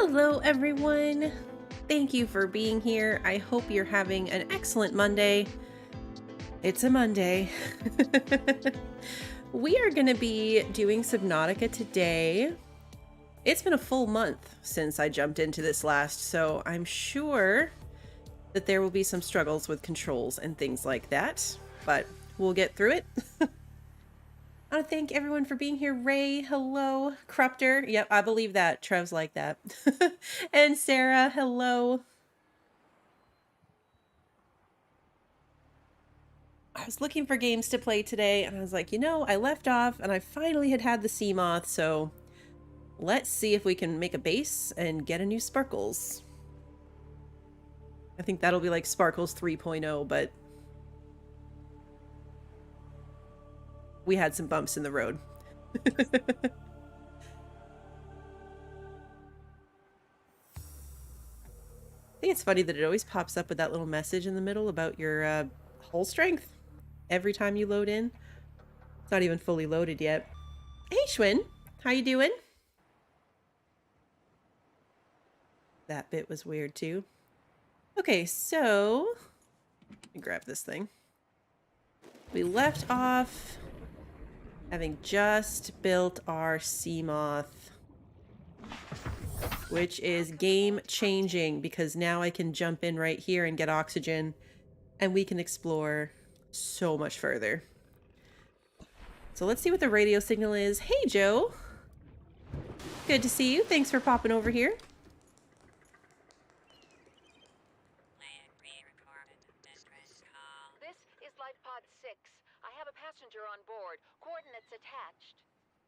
Hello, everyone. Thank you for being here. I hope you're having an excellent Monday. It's a Monday. We are going to be doing Subnautica today. It's been a full month since I jumped into this last, so I'm sure that there will be some struggles with controls and things like that, but we'll get through it. I want to thank everyone for being here. Ray, hello. Crupter, yep, I believe that. Trev's like that. And Sarah, hello. I was looking for games to play today, and I was like, I left off, and I finally had the seamoth, so let's see if we can make a base and get a new Sparkles. I think that'll be like Sparkles 3.0, but we had some bumps in the road. I think it's funny that it always pops up with that little message in the middle about your hull strength every time you load in. It's not even fully loaded yet. Hey, Schwinn. How you doing? That bit was weird, too. Okay, so let me grab this thing. We left off having just built our seamoth, which is game-changing because now I can jump in right here and get oxygen, and we can explore so much further. So let's see what the radio signal is. Hey, Joe. Good to see you. Thanks for popping over here. This is Life Pod 6. I have a passenger on board. Coordinates attached.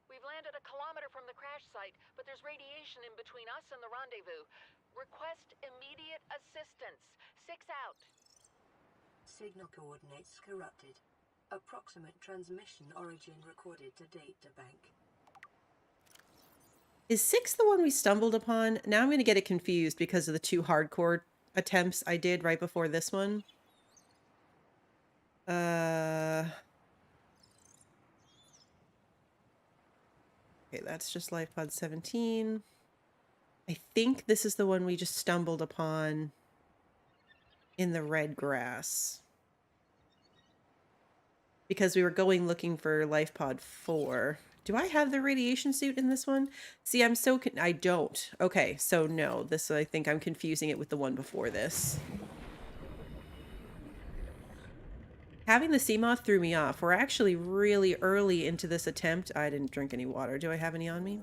We've landed a kilometer from the crash site, but there's radiation in between us and the rendezvous. Request immediate assistance. 6 out. Signal coordinates corrupted. Approximate transmission origin recorded to data bank. Is 6 the one we stumbled upon? Now I'm going to get it confused because of the 2 hardcore attempts I did right before this one. Okay, that's just Life Pod 17. I think this is the one we just stumbled upon in the red grass. Because we were going looking for Life Pod 4. Do I have the radiation suit in this one? See, I don't. Okay, so no. I think I'm confusing it with the one before this. Having the seamoth threw me off. We're actually really early into this attempt. I didn't drink any water. Do I have any on me?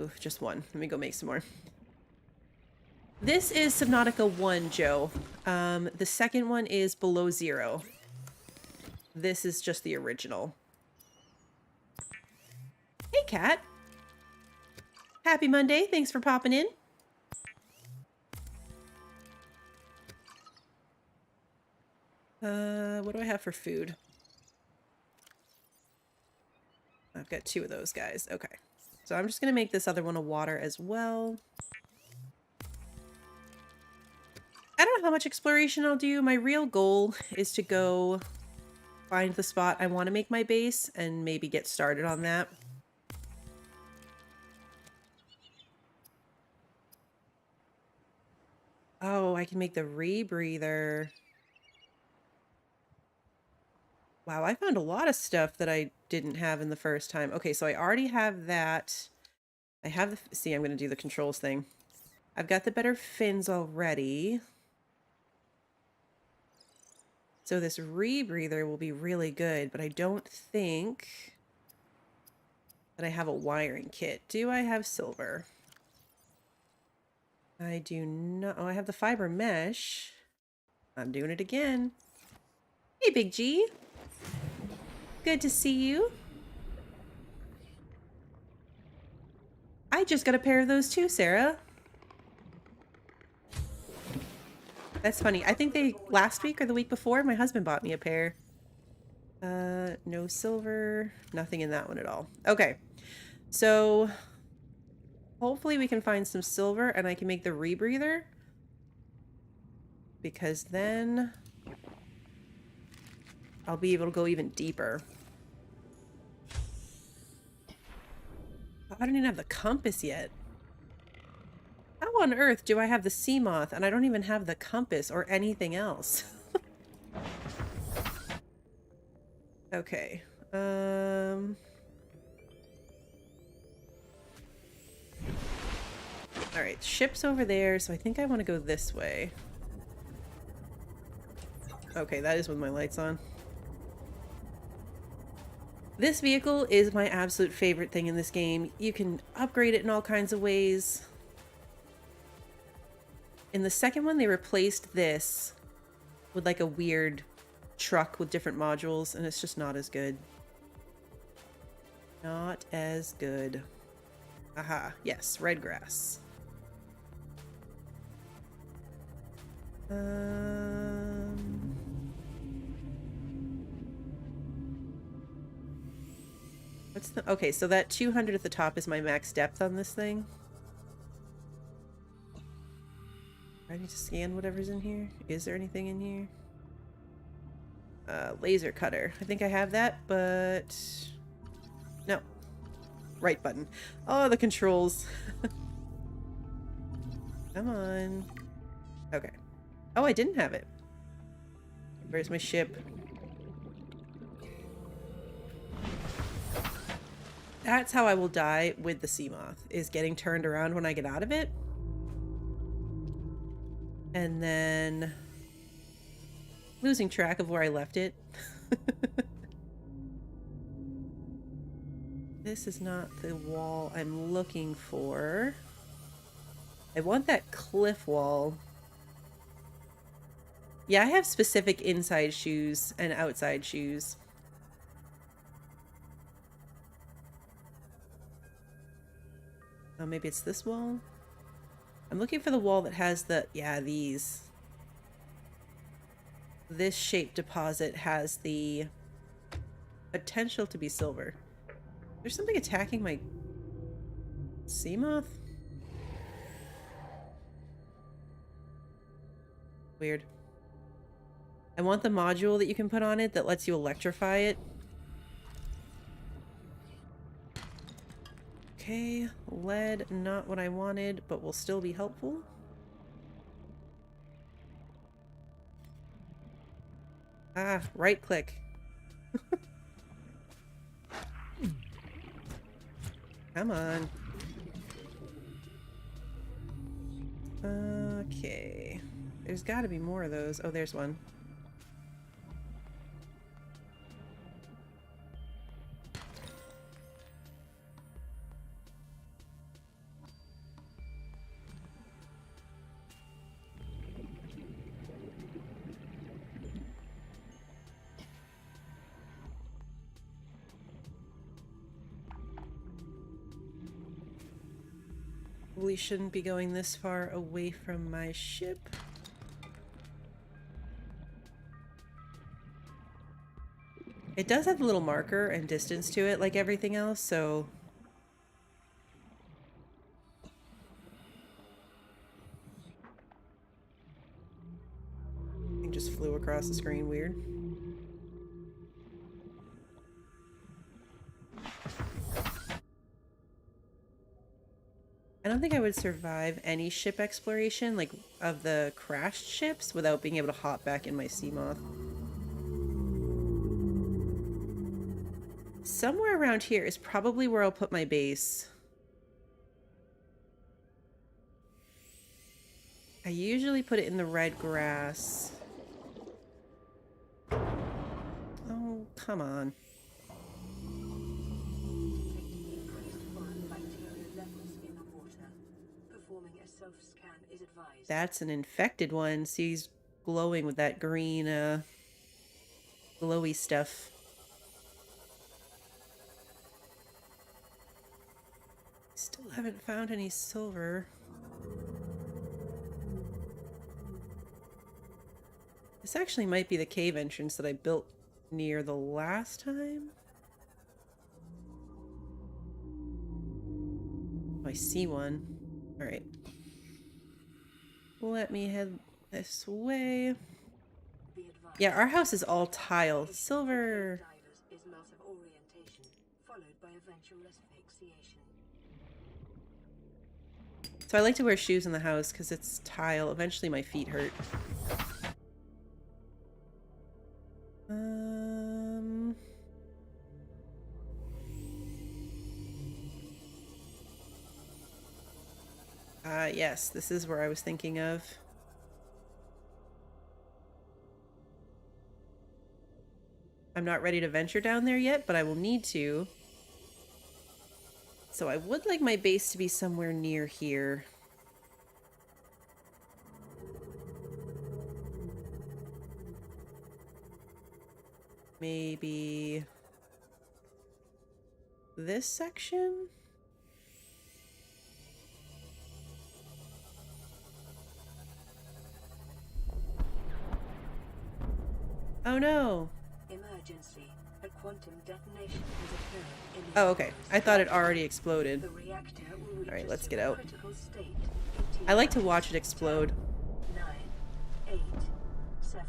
Oof, just one. Let me go make some more. This is Subnautica 1, Joe. The second one is Below Zero. This is just the original. Hey, Kat. Happy Monday. Thanks for popping in. What do I have for food? I've got 2 of those guys. Okay. So I'm just going to make this other one a water as well. I don't know how much exploration I'll do. My real goal is to go find the spot I want to make my base and maybe get started on that. Oh, I can make the rebreather. Wow, I found a lot of stuff that I didn't have in the first time. Okay, so I already have that. I have the... See, I'm going to do the controls thing. I've got the better fins already. So this rebreather will be really good, but I don't think that I have a wiring kit. Do I have silver? I do not. Oh, I have the fiber mesh. I'm doing it again. Hey, Big G. Good to see you. I just got a pair of those too, Sarah. That's funny. I think last week or the week before, my husband bought me a pair. No silver, nothing in that one at all. Okay. So hopefully we can find some silver and I can make the rebreather. Because then I'll be able to go even deeper. I don't even have the compass yet. on earth do I have the seamoth and I don't even have the compass or anything else? Okay. Alright, ship's over there, so I think I want to go this way. Okay, that is with my lights on. This vehicle is my absolute favorite thing in this game. You can upgrade it in all kinds of ways. In the second one, they replaced this with like a weird truck with different modules, and it's just not as good. Not as good. Aha, yes, red grass. What's the... Okay, so that 200 at the top is my max depth on this thing. I need to scan whatever's in here. Is there anything in here? Laser cutter. I think I have that, but... No. Right button. Oh, the controls. Come on. Okay. Oh, I didn't have it. Where's my ship? That's how I will die with the seamoth, is getting turned around when I get out of it. And then losing track of where I left it. This is not the wall I'm looking for. I want that cliff wall. Yeah, I have specific inside shoes and outside shoes. Oh, maybe it's this wall? I'm looking for the wall that has the... Yeah, these. This shaped deposit has the potential to be silver. There's something attacking my seamoth? Weird. I want the module that you can put on it that lets you electrify it. Okay, lead, not what I wanted, but will still be helpful. Ah, right click. Come on. Okay. There's got to be more of those. Oh, there's one. We shouldn't be going this far away from my ship. It does have a little marker and distance to it like everything else, so... It just flew across the screen, weird. I don't think I would survive any ship exploration, like, of the crashed ships without being able to hop back in my seamoth. Somewhere around here is probably where I'll put my base. I usually put it in the red grass. Oh, come on. That's an infected one. See, he's glowing with that green, glowy stuff. Still haven't found any silver. This actually might be the cave entrance that I built near the last time. Oh, I see one. All right. Let me head this way. Yeah, our house is all tile. Silver. Is loss of orientation, followed by eventual asphyxiation. So I like to wear shoes in the house because it's tile. Eventually my feet hurt. Yes, this is where I was thinking of. I'm not ready to venture down there yet, but I will need to. So I would like my base to be somewhere near here. Maybe this section? Oh no. Emergency. A quantum detonation has occurred in the Oh, okay. I thought it already exploded. The reactor will reach Alright, a let's get out. supercritical state. I like to watch it explode. 9, 8, 7,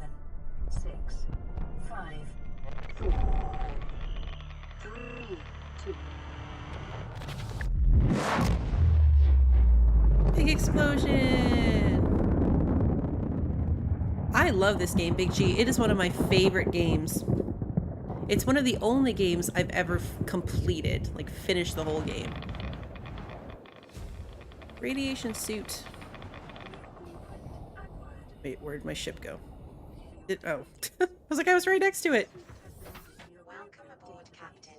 6, 5, 4, 3, 2. Big explosion! I love this game, Big G. It is one of my favorite games. It's one of the only games I've ever completed, like finished the whole game. Radiation suit. Wait, where'd my ship go? Oh. I was like, I was right next to it. Welcome aboard, Captain.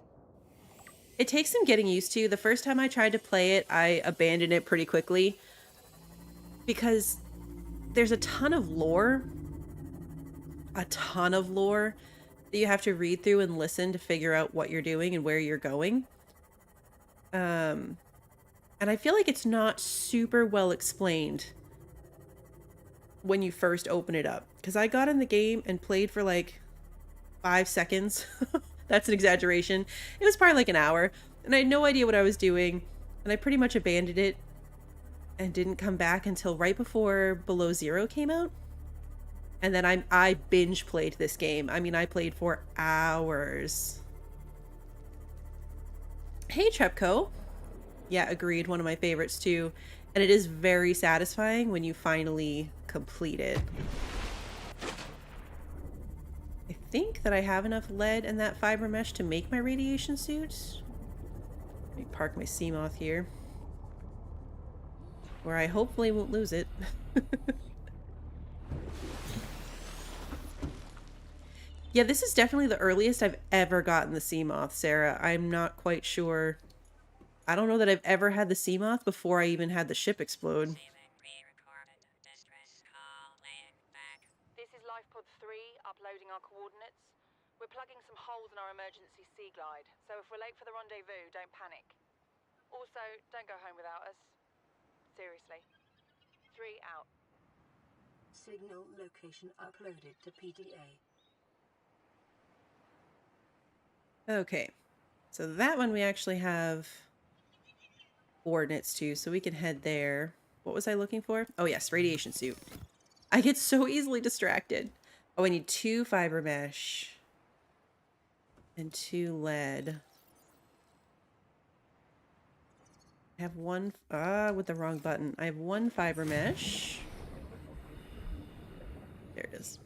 It takes some getting used to. The first time I tried to play it, I abandoned it pretty quickly. Because there's a ton of lore. A ton of lore that you have to read through and listen to figure out what you're doing and where you're going. And I feel like it's not super well explained when you first open it up. Because I got in the game and played for like 5 seconds. That's an exaggeration. It was probably like an hour. And I had no idea what I was doing. And I pretty much abandoned it. And didn't come back until right before Below Zero came out. And then I binge played this game. I mean, I played for hours. Hey, Trepco. Yeah, agreed. One of my favorites too. And it is very satisfying when you finally complete it. I think that I have enough lead and that fiber mesh to make my radiation suit. Let me park my seamoth here. Where I hopefully won't lose it. Yeah, this is definitely the earliest I've ever gotten the seamoth, Sarah. I'm not quite sure. I don't know that I've ever had the seamoth before I even had the ship explode. This is Lifepod 3, uploading our coordinates. We're plugging some holes in our emergency sea glide, so if we're late for the rendezvous, don't panic. Also, don't go home without us. Seriously. 3 out. Signal location uploaded to PDA. Okay, so that one we actually have coordinates to, so we can head there. What was I looking for? Oh yes, radiation suit. I get so easily distracted. Oh, I need 2 fiber mesh and 2 lead. I have 1, with the wrong button. I have 1 fiber mesh. There it is.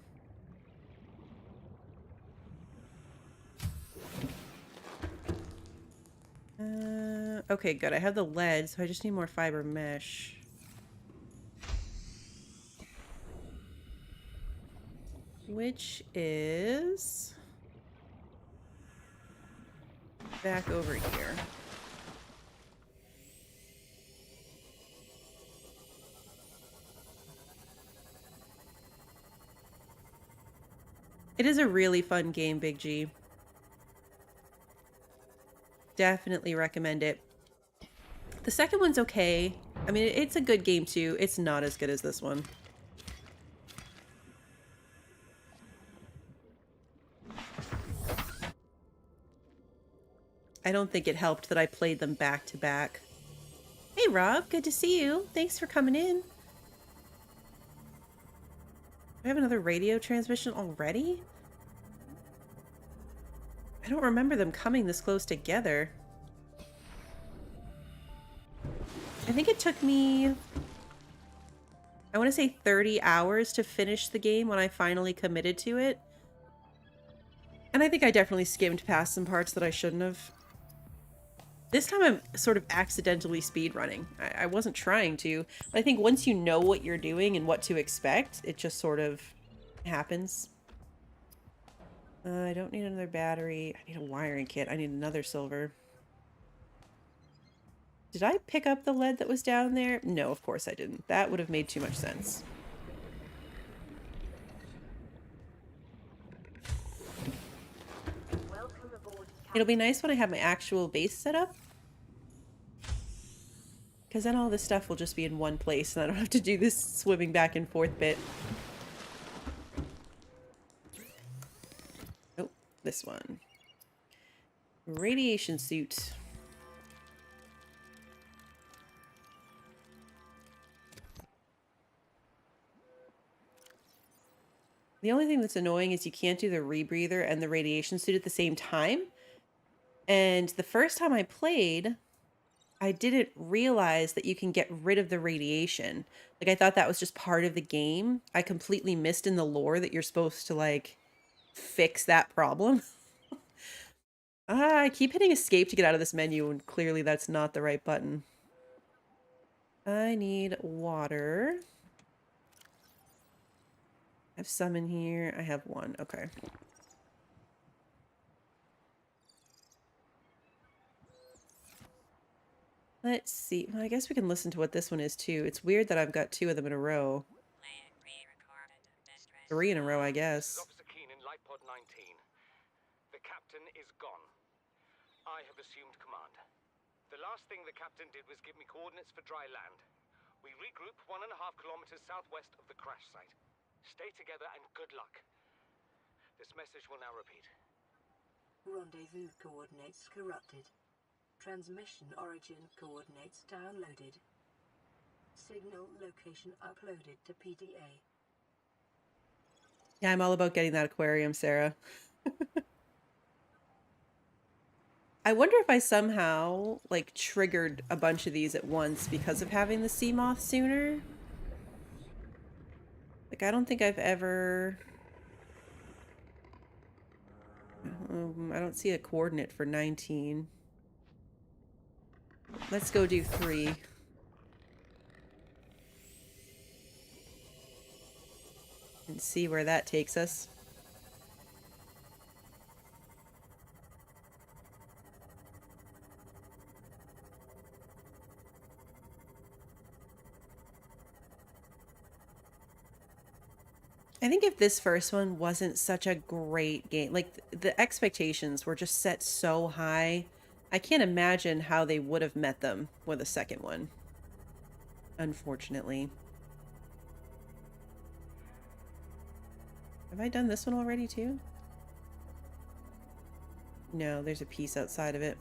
Okay, good. I have the lead, so I just need more fiber mesh. Which is back over here. It is a really fun game, Big G. Definitely recommend it. The second one's okay. I mean, it's a good game too. It's not as good as this one. I don't think it helped that I played them back to back. Hey Rob, good to see you. Thanks for coming in. I have another radio transmission already? I don't remember them coming this close together. I think it took me, I want to say 30 hours to finish the game when I finally committed to it. And I think I definitely skimmed past some parts that I shouldn't have. This time I'm sort of accidentally speedrunning. I wasn't trying to, but I think once you know what you're doing and what to expect, it just sort of happens. I don't need another battery. I need a wiring kit. I need another silver. Did I pick up the lead that was down there? No, of course I didn't. That would have made too much sense. Welcome aboard. It'll be nice when I have my actual base set up. Because then all this stuff will just be in one place and I don't have to do this swimming back and forth bit. Oh, this one. Radiation suit. The only thing that's annoying is you can't do the rebreather and the radiation suit at the same time. And the first time I played, I didn't realize that you can get rid of the radiation. Like, I thought that was just part of the game. I completely missed in the lore that you're supposed to, like, fix that problem. I keep hitting escape to get out of this menu, and clearly that's not the right button. I need water. I have some in here. I have one. Okay. Let's see. Well, I guess we can listen to what this one is too. It's weird that I've got two of them in a row. 3 in a row, I guess. Officer Keen in Light Pod 19. The captain is gone. I have assumed command. The last thing the captain did was give me coordinates for dry land. We regroup 1.5 kilometers southwest of the crash site. Stay together and good luck. This message will now repeat. Rendezvous coordinates corrupted. Transmission origin coordinates downloaded. Signal location uploaded to PDA. Yeah, I'm all about getting that aquarium, Sarah. I wonder if I somehow, like, triggered a bunch of these at once because of having the seamoth sooner. Like, I don't think I've ever... I don't see a coordinate for 19. Let's go do 3. And see where that takes us. I think if this first one wasn't such a great game, like the expectations were just set so high, I can't imagine how they would have met them with a second one. Unfortunately. Have I done this one already too? No, there's a piece outside of it.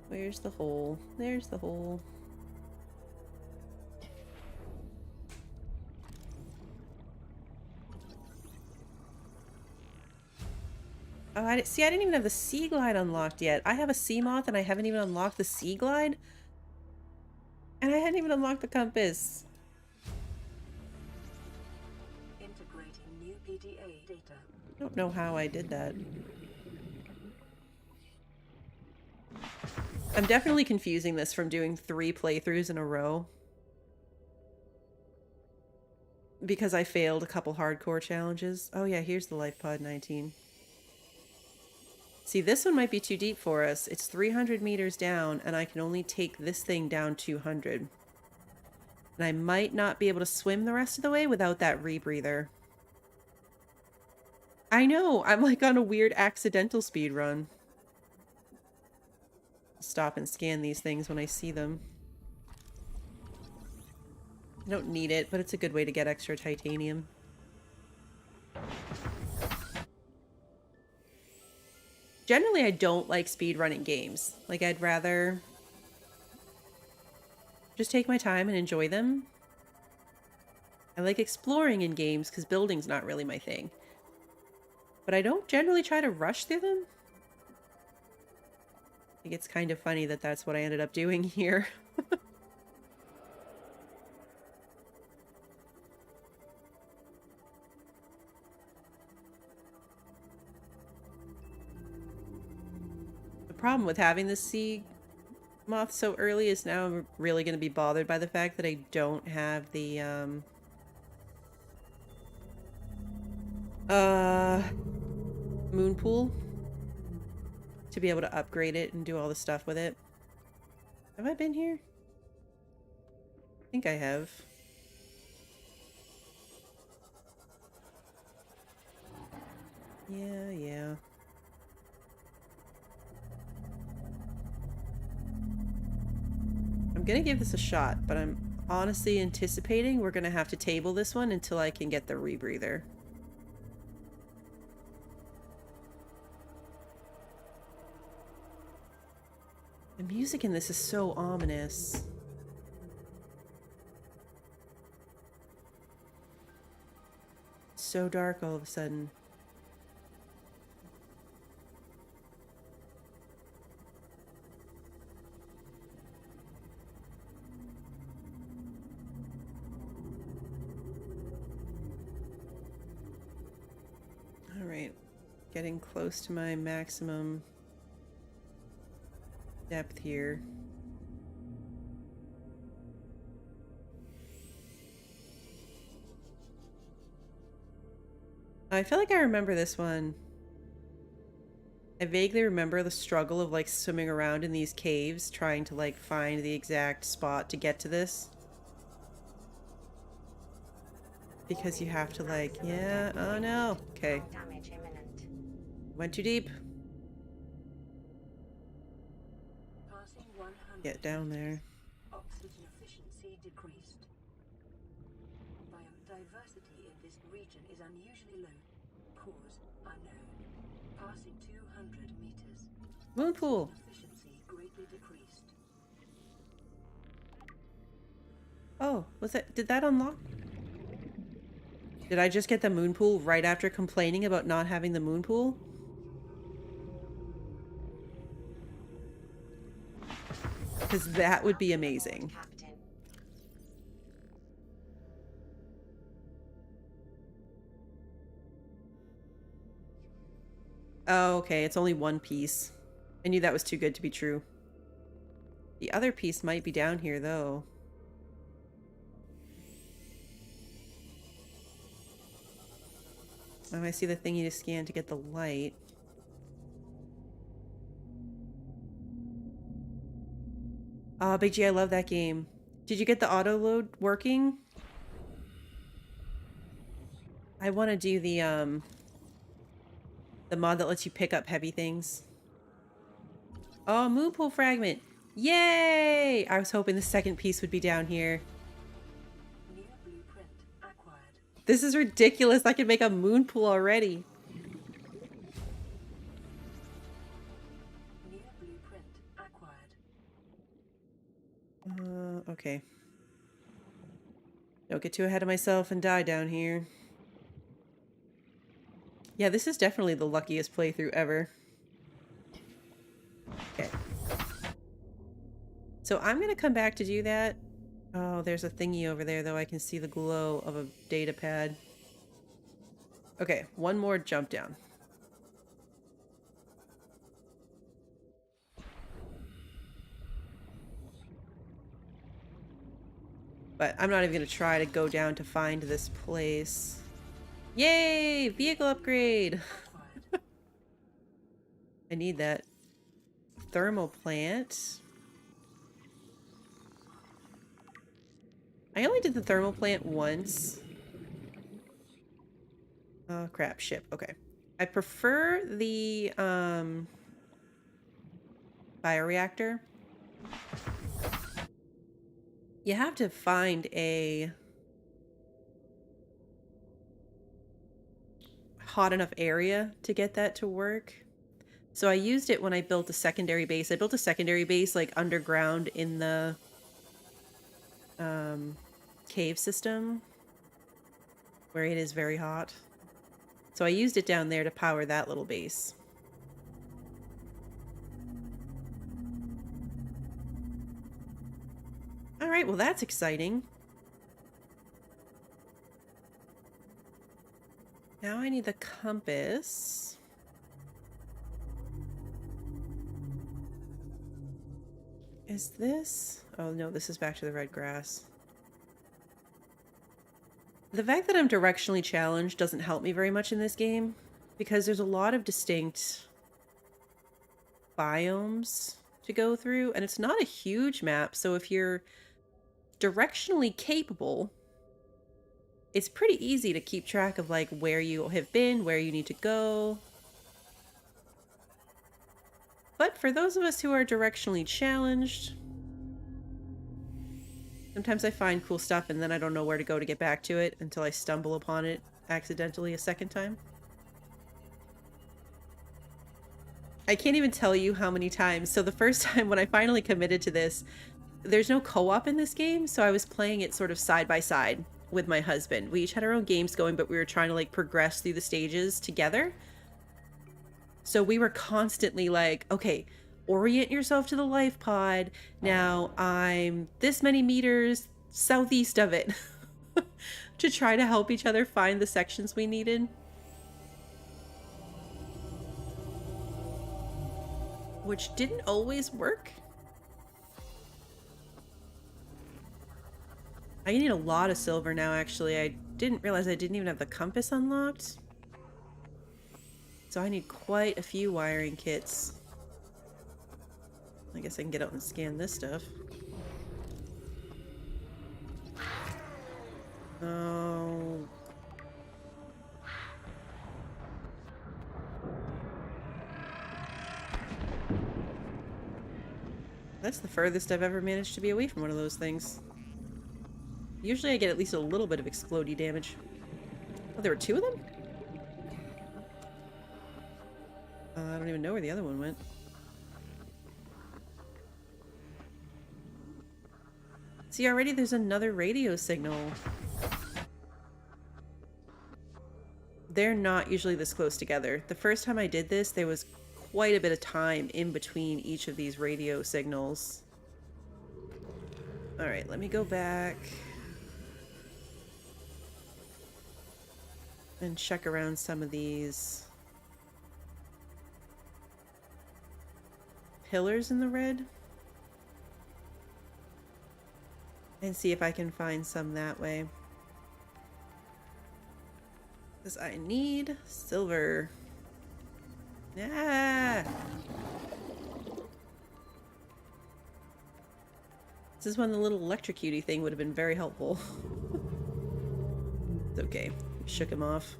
Where's the hole? There's the hole. Oh, see, I didn't even have the sea glide unlocked yet. I have a seamoth and I haven't even unlocked the sea glide. And I hadn't even unlocked the compass. Integrating new PDA data. I don't know how I did that. I'm definitely confusing this from doing 3 playthroughs in a row. Because I failed a couple hardcore challenges. Oh yeah, here's the life pod 19. See, this one might be too deep for us. It's 300 meters down, and I can only take this thing down 200. And I might not be able to swim the rest of the way without that rebreather. I know! I'm like on a weird accidental speed run. Stop and scan these things when I see them. I don't need it, but it's a good way to get extra titanium. Generally, I don't like speedrunning games. Like, I'd rather just take my time and enjoy them. I like exploring in games because building's not really my thing. But I don't generally try to rush through them. I think it's kind of funny that that's what I ended up doing here. problem with having the sea moth so early is now I'm really going to be bothered by the fact that I don't have the moon pool to be able to upgrade it and do all the stuff with it. Have I been here? I think I have. Yeah. I'm gonna give this a shot, but I'm honestly anticipating we're gonna have to table this one until I can get the rebreather. The music in this is so ominous. So dark all of a sudden. All right, getting close to my maximum depth here. I feel like I remember this one. I vaguely remember the struggle of like swimming around in these caves trying to like find the exact spot to get to this. Because you have to like, yeah, oh no. Okay. Damage imminent. Went too deep. Passing 100. Get down there. Oxygen efficiency decreased. Biodiversity in this region is unusually low. Cause unknown. Passing 200 meters. Moon pool. Efficiency greatly decreased. Oh, was that, did that unlock? Did I just get the moon pool right after complaining about not having the moon pool? Because that would be amazing. Captain. Oh, okay, it's only one piece. I knew that was too good to be true. The other piece might be down here, though. Oh, I see the thingy to scan to get the light. Oh, Big G, I love that game. Did you get the auto load working? I want to do the mod that lets you pick up heavy things. Oh, moon pool fragment. Yay! I was hoping the second piece would be down here. New blueprint acquired. This is ridiculous. I can make a moon pool already. New blueprint acquired. Okay. Don't get too ahead of myself and die down here. Yeah, this is definitely the luckiest playthrough ever. Okay. So I'm gonna come back to do that. Oh, there's a thingy over there, though. I can see the glow of a data pad. Okay, one more jump down. But I'm not even gonna try to go down to find this place. Yay! Vehicle upgrade! I need that. Thermal plant. I only did the thermal plant once. Oh crap, ship. Okay. I prefer the bioreactor. You have to find a hot enough area to get that to work. So I used it when I built a secondary base. I built a secondary base like underground in the cave system where it is very hot. So I used it down there to power that little base. All right, well that's exciting. Now I need the compass. Is this... Oh no, this is back to the red grass. The fact that I'm directionally challenged doesn't help me very much in this game, because there's a lot of distinct biomes to go through, and it's not a huge map, so if you're directionally capable, it's pretty easy to keep track of like where you have been, where you need to go. But for those of us who are directionally challenged, sometimes I find cool stuff and then I don't know where to go to get back to it until I stumble upon it accidentally a second time. I can't even tell you how many times. So the first time when I finally committed to this, there's no co-op in this game, so I was playing it sort of side by side with my husband. We each had our own games going, but we were trying to like progress through the stages together. So we were constantly like, okay, orient yourself to the life pod. Now I'm this many meters southeast of it to try to help each other find the sections we needed. Which didn't always work. I need a lot of silver now, actually. I didn't realize I didn't even have the compass unlocked. So I need quite a few wiring kits. I guess I can get out and scan this stuff. Oh. That's the furthest I've ever managed to be away from one of those things. Usually I get at least a little bit of explodey damage. Oh, there were two of them? I don't even know where the other one went. See, already there's another radio signal. They're not usually this close together. The first time I did this, there was quite a bit of time in between each of these radio signals. Alright, let me go back and check around some of these pillars in the red and see if I can find some that way. Because I need silver. Ah! This is when the little electrocutey thing would have been very helpful. It's okay. Shook him off.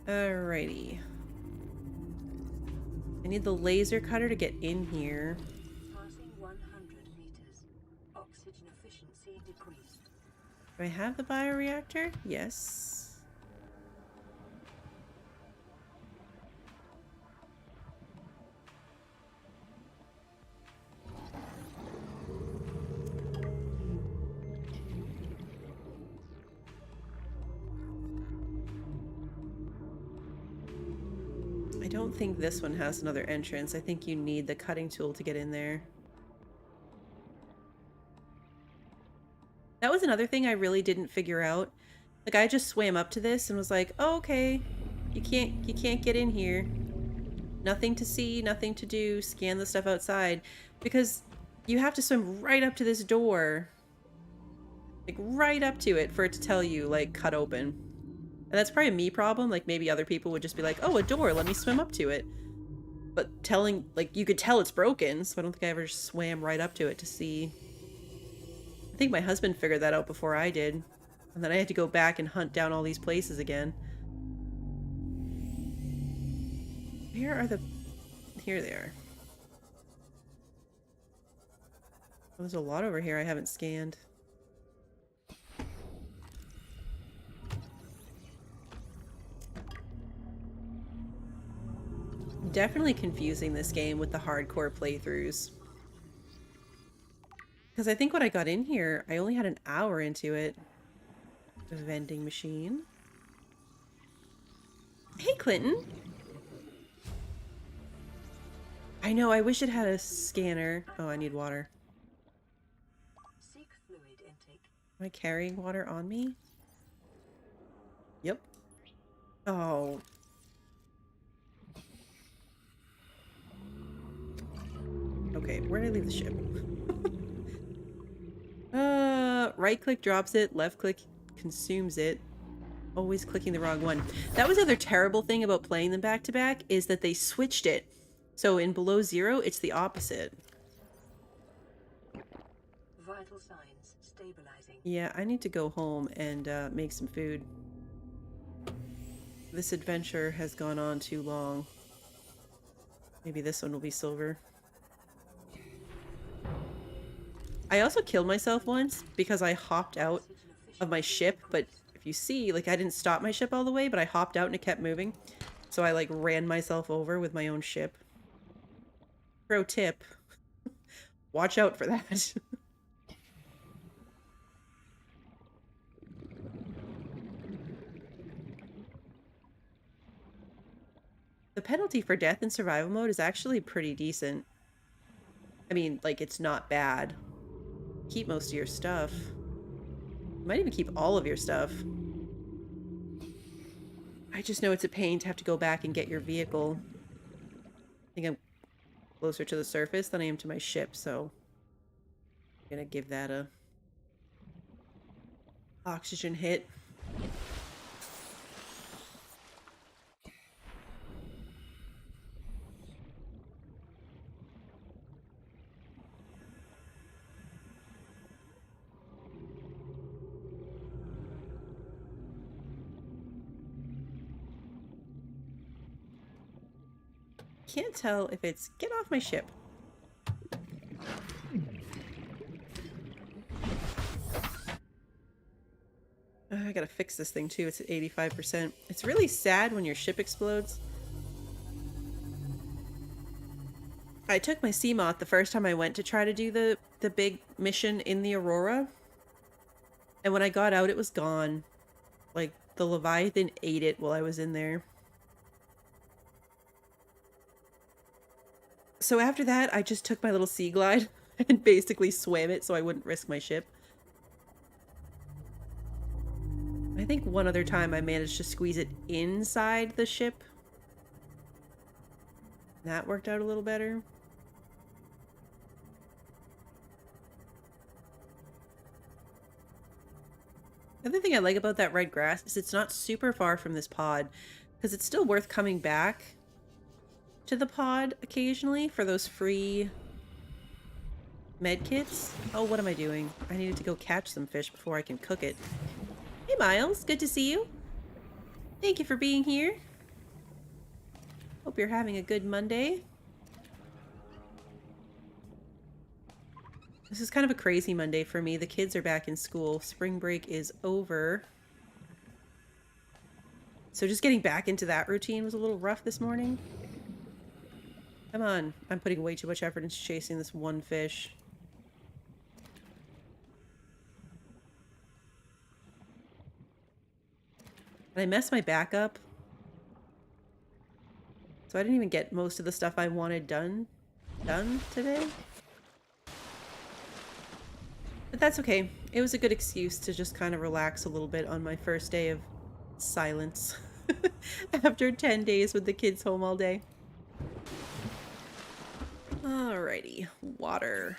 Alrighty. I need the laser cutter to get in here. Passing 100 meters. Oxygen efficiency decreased. Do I have the bioreactor? Yes. I don't think this one has another entrance. I think you need the cutting tool to get in there. That was another thing I really didn't figure out. Like, I just swam up to this and was like, oh, okay, you can't get in here. Nothing to see, nothing to do, scan the stuff outside. Because you have to swim right up to this door. Like, right up to it for it to tell you, like, cut open. And that's probably a me problem. Like, maybe other people would just be like, oh, a door, let me swim up to it. But telling, like, you could tell it's broken, so I don't think I ever swam right up to it to see. I think my husband figured that out before I did. And then I had to go back and hunt down all these places again. Where are the... Here they are. Oh, there's a lot over here I haven't scanned. Definitely confusing this game with the hardcore playthroughs. Because I think when I got in here, I only had an hour into it. A vending machine. Hey, Clinton. I know, I wish it had a scanner. Oh, I need water. Seek fluid intake. Am I carrying water on me? Yep. Oh. Okay, where did I leave the ship? Right click drops it, left click consumes it. Always clicking the wrong one. That was the other terrible thing about playing them back to back, is that they switched it. So in Below Zero, it's the opposite. Vital signs stabilizing. Yeah, I need to go home and make some food. This adventure has gone on too long. Maybe this one will be silver. I also killed myself once because I hopped out of my ship, but if you see, like, I didn't stop my ship all the way, but I hopped out and it kept moving. So I, like, ran myself over with my own ship. Pro tip. Watch out for that. The penalty for death in survival mode is actually pretty decent. I mean, like, it's not bad. Keep most of your stuff. You might even keep all of your stuff. I just know it's a pain to have to go back and get your vehicle. I think I'm closer to the surface than I am to my ship, so I'm gonna give that a oxygen hit. Can't tell if it's get off my ship. I gotta fix this thing too. It's at 85%. It's really sad when your ship explodes. I took my seamoth the first time I went to try to do the big mission in the Aurora. And when I got out, it was gone. Like, the Leviathan ate it while I was in there. So after that, I just took my little sea glide and basically swam it so I wouldn't risk my ship. I think one other time I managed to squeeze it inside the ship. That worked out a little better. The other thing I like about that red grass is it's not super far from this pod, because it's still worth coming back to the pod occasionally for those free med kits. Oh, what am I doing? I needed to go catch some fish before I can cook it. Hey Miles, good to see you. Thank you for being here. Hope you're having a good Monday. This is kind of a crazy Monday for me. The kids are back in school. Spring break is over. So just getting back into that routine was a little rough this morning. Come on. I'm putting way too much effort into chasing this one fish. And I messed my back up. So I didn't even get most of the stuff I wanted done today. But that's okay. It was a good excuse to just kind of relax a little bit on my first day of silence. After 10 days with the kids home all day. Alrighty. Water.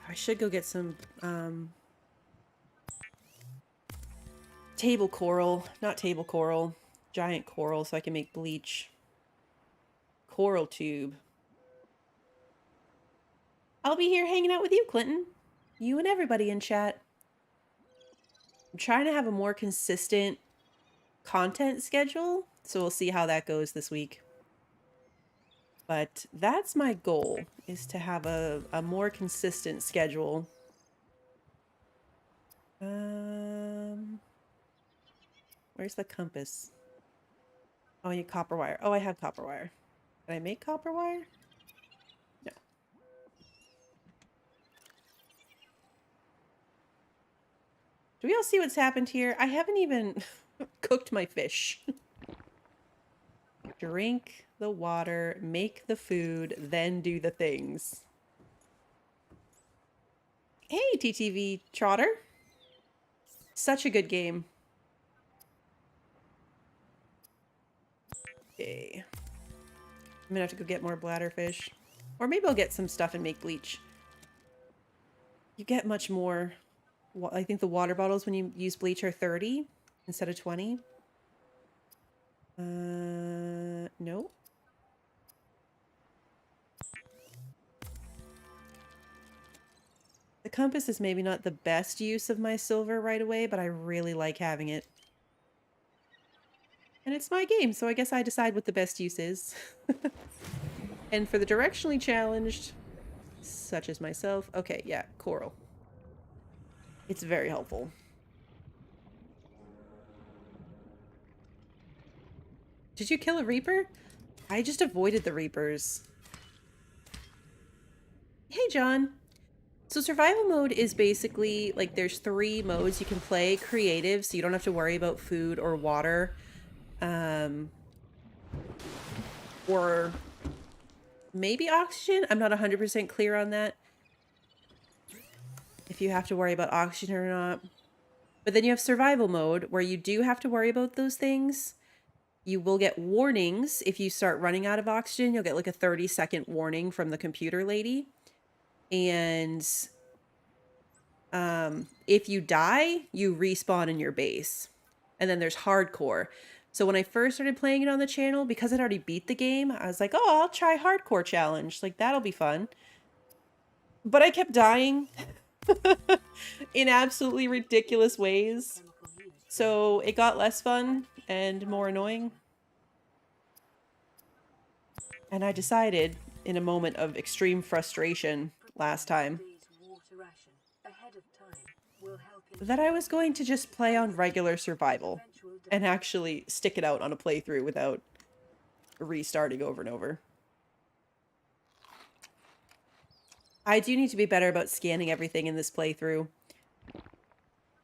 I should go get some table coral. Not table coral. Giant coral so I can make bleach. Coral tube. I'll be here hanging out with you, Clinton. You and everybody in chat. I'm trying to have a more consistent content schedule, so we'll see how that goes this week. But that's my goal, is to have a more consistent schedule. Where's the compass? Oh, I need copper wire. Oh, I have copper wire. Did I make copper wire? No. Do we all see what's happened here? I haven't even cooked my fish. Drink the water, make the food, then do the things. Hey, TTV Trotter. Such a good game. Okay. I'm gonna have to go get more bladderfish. Or maybe I'll get some stuff and make bleach. You get much more. I think the water bottles when you use bleach are 30 instead of 20. No. The compass is maybe not the best use of my silver right away, but I really like having it. And it's my game, so I guess I decide what the best use is. And for the directionally challenged, such as myself, okay, yeah, coral. It's very helpful. Did you kill a reaper? I just avoided the reapers. Hey, John. So survival mode is basically, like, there's 3 modes you can play. Creative, so you don't have to worry about food or water. Or maybe oxygen? I'm not 100% clear on that. If you have to worry about oxygen or not. But then you have survival mode, where you do have to worry about those things. You will get warnings if you start running out of oxygen. You'll get like a 30-second warning from the computer lady. And if you die, you respawn in your base. And then there's hardcore. So when I first started playing it on the channel, because I'd already beat the game, I was like, oh, I'll try hardcore challenge. Like, that'll be fun. But I kept dying in absolutely ridiculous ways. So it got less fun and more annoying. And I decided, in a moment of extreme frustration last time, that I was going to just play on regular survival and actually stick it out on a playthrough without restarting over and over. I do need to be better about scanning everything in this playthrough.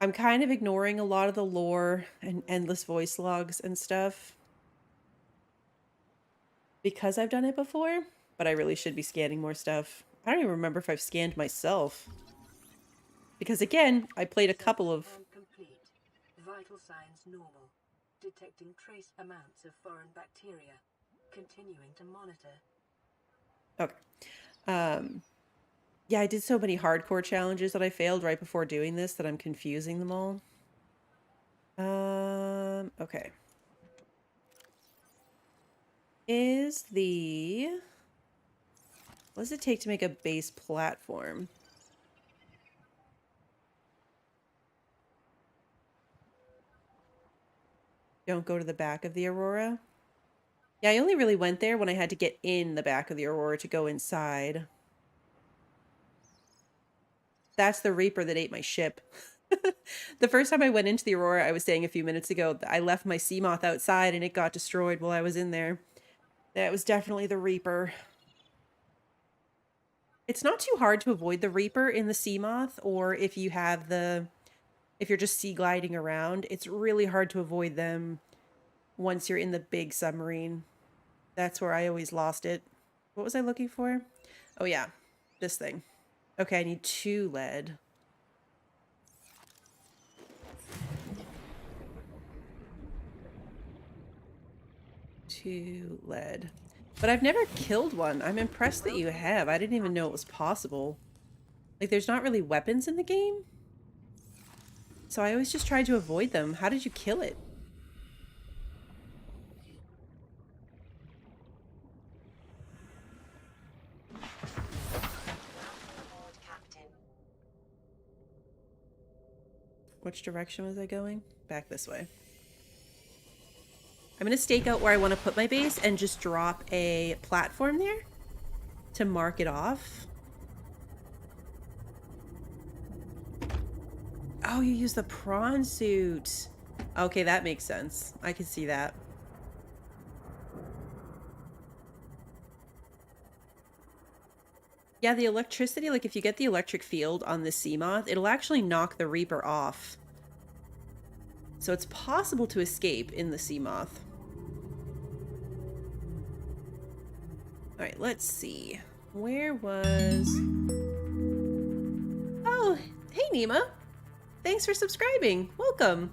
I'm kind of ignoring a lot of the lore and endless voice logs and stuff because I've done it before, but I really should be scanning more stuff. I don't even remember if I've scanned myself. Because again, I played a couple of... Complete. Vital signs normal. Detecting trace amounts of foreign bacteria. Continuing to monitor. Okay. Yeah, I did so many hardcore challenges that I failed right before doing this that I'm confusing them all. Okay. Is the... What does it take to make a base platform? Don't go to the back of the Aurora. Yeah, I only really went there when I had to get in the back of the Aurora to go inside. That's the Reaper that ate my ship. The first time I went into the Aurora, I was saying a few minutes ago, I left my seamoth outside and it got destroyed while I was in there. That was definitely the Reaper. It's not too hard to avoid the Reaper in the seamoth, or if you have the... If you're just sea gliding around, it's really hard to avoid them once you're in the big submarine. That's where I always lost it. What was I looking for? Oh yeah, this thing. Okay, I need 2 lead. Two lead. But I've never killed one. I'm impressed that you have. I didn't even know it was possible. Like, there's not really weapons in the game. So I always just tried to avoid them. How did you kill it? Which direction was I going? Back this way. I'm going to stake out where I want to put my base and just drop a platform there to mark it off. Oh, you use the prawn suit. Okay, that makes sense. I can see that. Yeah, the electricity, like if you get the electric field on the seamoth, it'll actually knock the Reaper off. So it's possible to escape in the seamoth. Alright, let's see. Where was... Oh, hey Nima. Thanks for subscribing. Welcome.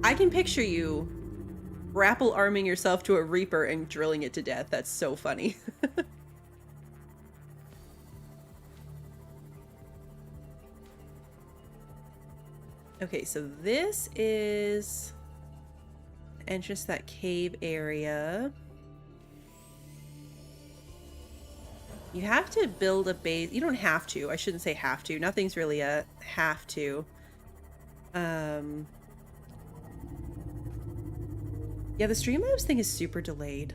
I can picture you grapple arming yourself to a Reaper and drilling it to death. That's so funny. Okay, so this is entrance to that cave area. You have to build a base. You don't have to. I shouldn't say have to. Nothing's really a have to. Yeah, the Streamlabs thing is super delayed.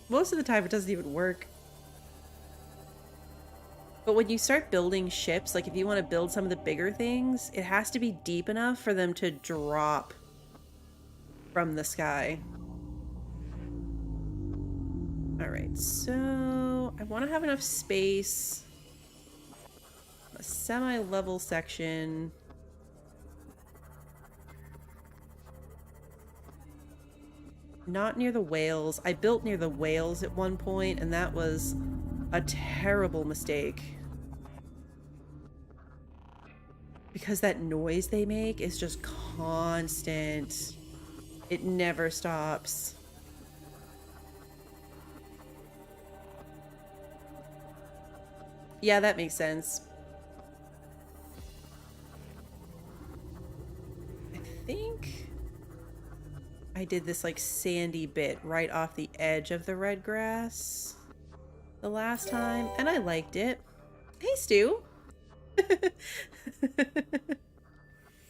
Most of the time it doesn't even work. But when you start building ships, like if you want to build some of the bigger things, it has to be deep enough for them to drop from the sky. Alright, so I want to have enough space. A semi-level section. Not near the whales. I built near the whales at one point, and that was a terrible mistake. Because that noise they make is just constant. It never stops. Yeah, that makes sense. I think I did this like sandy bit right off the edge of the red grass the last time, and I liked it. Hey, Stu.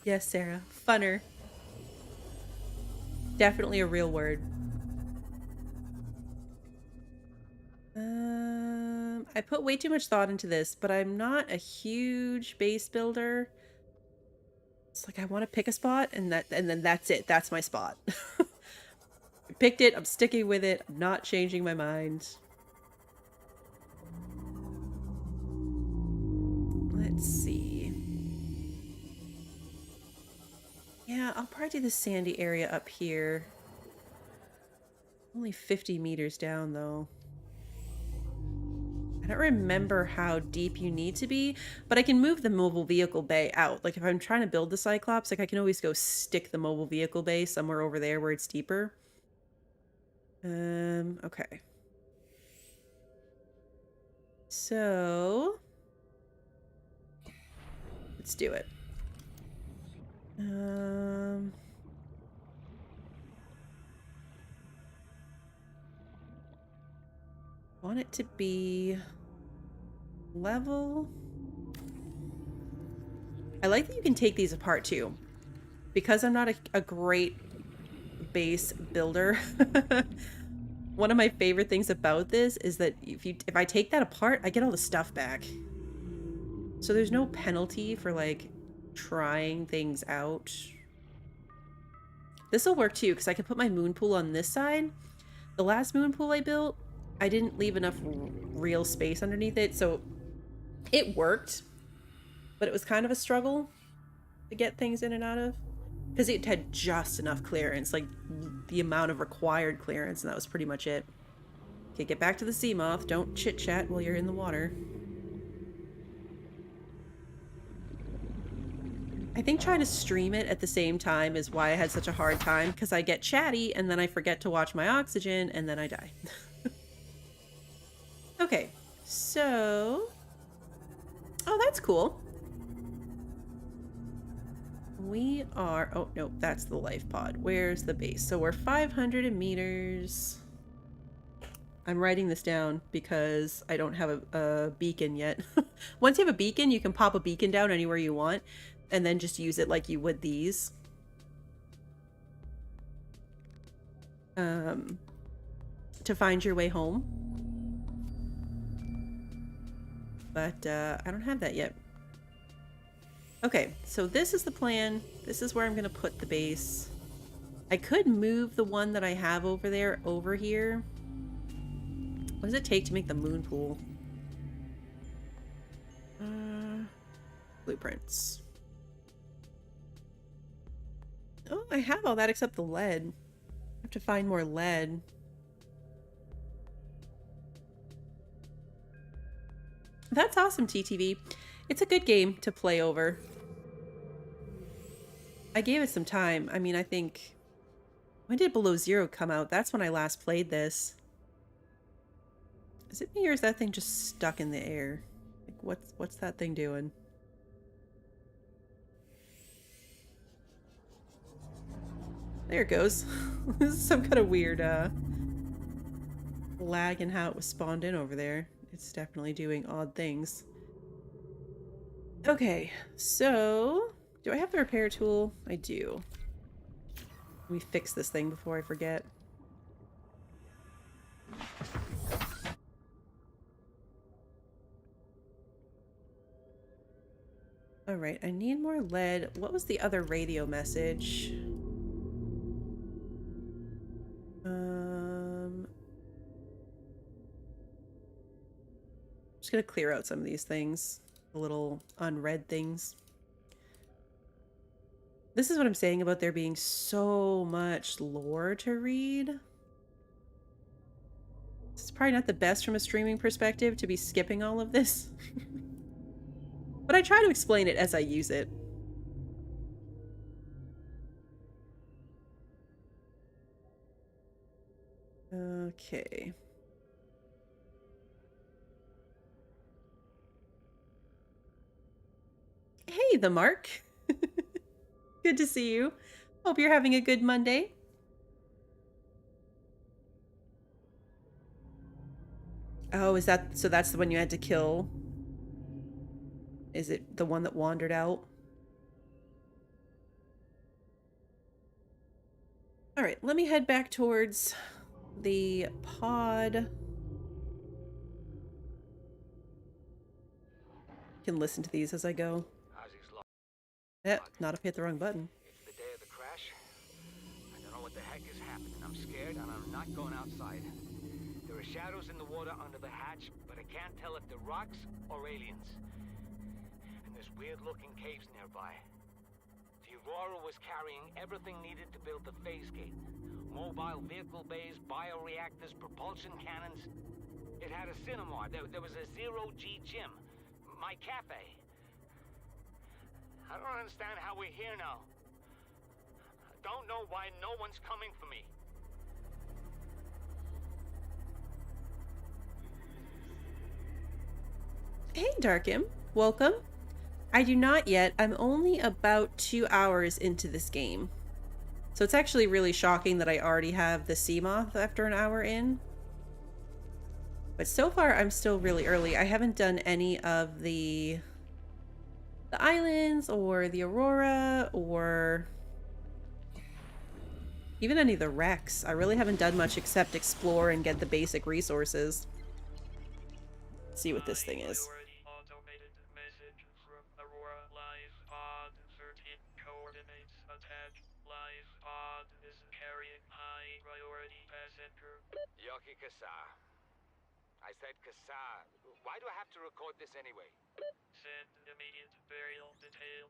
Yes, Sarah. Funner. Definitely a real word. I put way too much thought into this, but I'm not a huge base builder. It's like I want to pick a spot, and then that's it. That's my spot. I picked it. I'm sticking with it. I'm not changing my mind. Let's see. Yeah, I'll probably do the sandy area up here. Only 50 meters down, though. I don't remember how deep you need to be, but I can move the mobile vehicle bay out. Like, if I'm trying to build the Cyclops, like, I can always go stick the mobile vehicle bay somewhere over there where it's deeper. Okay. So... let's do it. Want it to be level. I like that you can take these apart too. Because I'm not a great base builder. One of my favorite things about this is that if I take that apart, I get all the stuff back. So there's no penalty for like trying things out. This will work too, because I can put my moon pool on this side. The last moon pool I built, I didn't leave enough real space underneath it, so it worked, but it was kind of a struggle to get things in and out of, because it had just enough clearance, like the amount of required clearance, and that was pretty much it. Okay, get back to the seamoth. Don't chit-chat while you're in the water. I think trying to stream it at the same time is why I had such a hard time, because I get chatty and then I forget to watch my oxygen and then I die. Okay, so... oh, that's cool. We are... oh, no, that's the life pod. Where's the base? So we're 500 meters. I'm writing this down because I don't have a beacon yet. Once you have a beacon, you can pop a beacon down anywhere you want and then just use it like you would these. To find your way home. But I don't have that yet. Okay, so this is the plan. This is where I'm going to put the base. I could move the one that I have over there over here. What does it take to make the moon pool? Blueprints. Oh, I have all that except the lead. I have to find more lead. That's awesome, TTV. It's a good game to play over. I gave it some time. I mean, I think... When did Below Zero come out? That's when I last played this. Is it me or is that thing just stuck in the air? Like, what's that thing doing? There it goes. This is some kind of weird lag in how it was spawned in over there. It's definitely doing odd things. Okay, so do I have the repair tool? I do. Let me fix this thing before I forget. Alright, I need more lead. What was the other radio message? I'm just gonna clear out some of these things. The little unread things. This is what I'm saying about there being so much lore to read. This is probably not the best from a streaming perspective to be skipping all of this. But I try to explain it as I use it. Okay. Hey, the Mark. Good to see you. Hope you're having a good Monday. Oh, is that... So that's the one you had to kill? Is it the one that wandered out? Alright, let me head back towards the pod. Can listen to these as I go. Not if I hit the wrong button. It's the day of the crash. I don't know what the heck is happening. I'm scared and I'm not going outside. There are shadows in the water under the hatch, but I can't tell if they're rocks or aliens. And there's weird-looking caves nearby. The Aurora was carrying everything needed to build the phase gate. Mobile vehicle bays, bioreactors, propulsion cannons. It had a cinema. There was a zero-G gym. My cafe. I don't understand how we're here now. I don't know why no one's coming for me. Hey, Darkim. Welcome. I do not yet. I'm only about 2 hours into this game. So it's actually really shocking that I already have the seamoth after an hour in. But so far, I'm still really early. I haven't done any of the islands or the Aurora or even any of the wrecks. I really haven't done much except explore and get the basic resources. Let's see what this thing is. Automated message from Aurora. Live pod 13 coordinates attached. Live pod is carrying high priority passenger. Yoki Kasa. I said Kasa. Why do I have to record this anyway? Send immediate burial detail.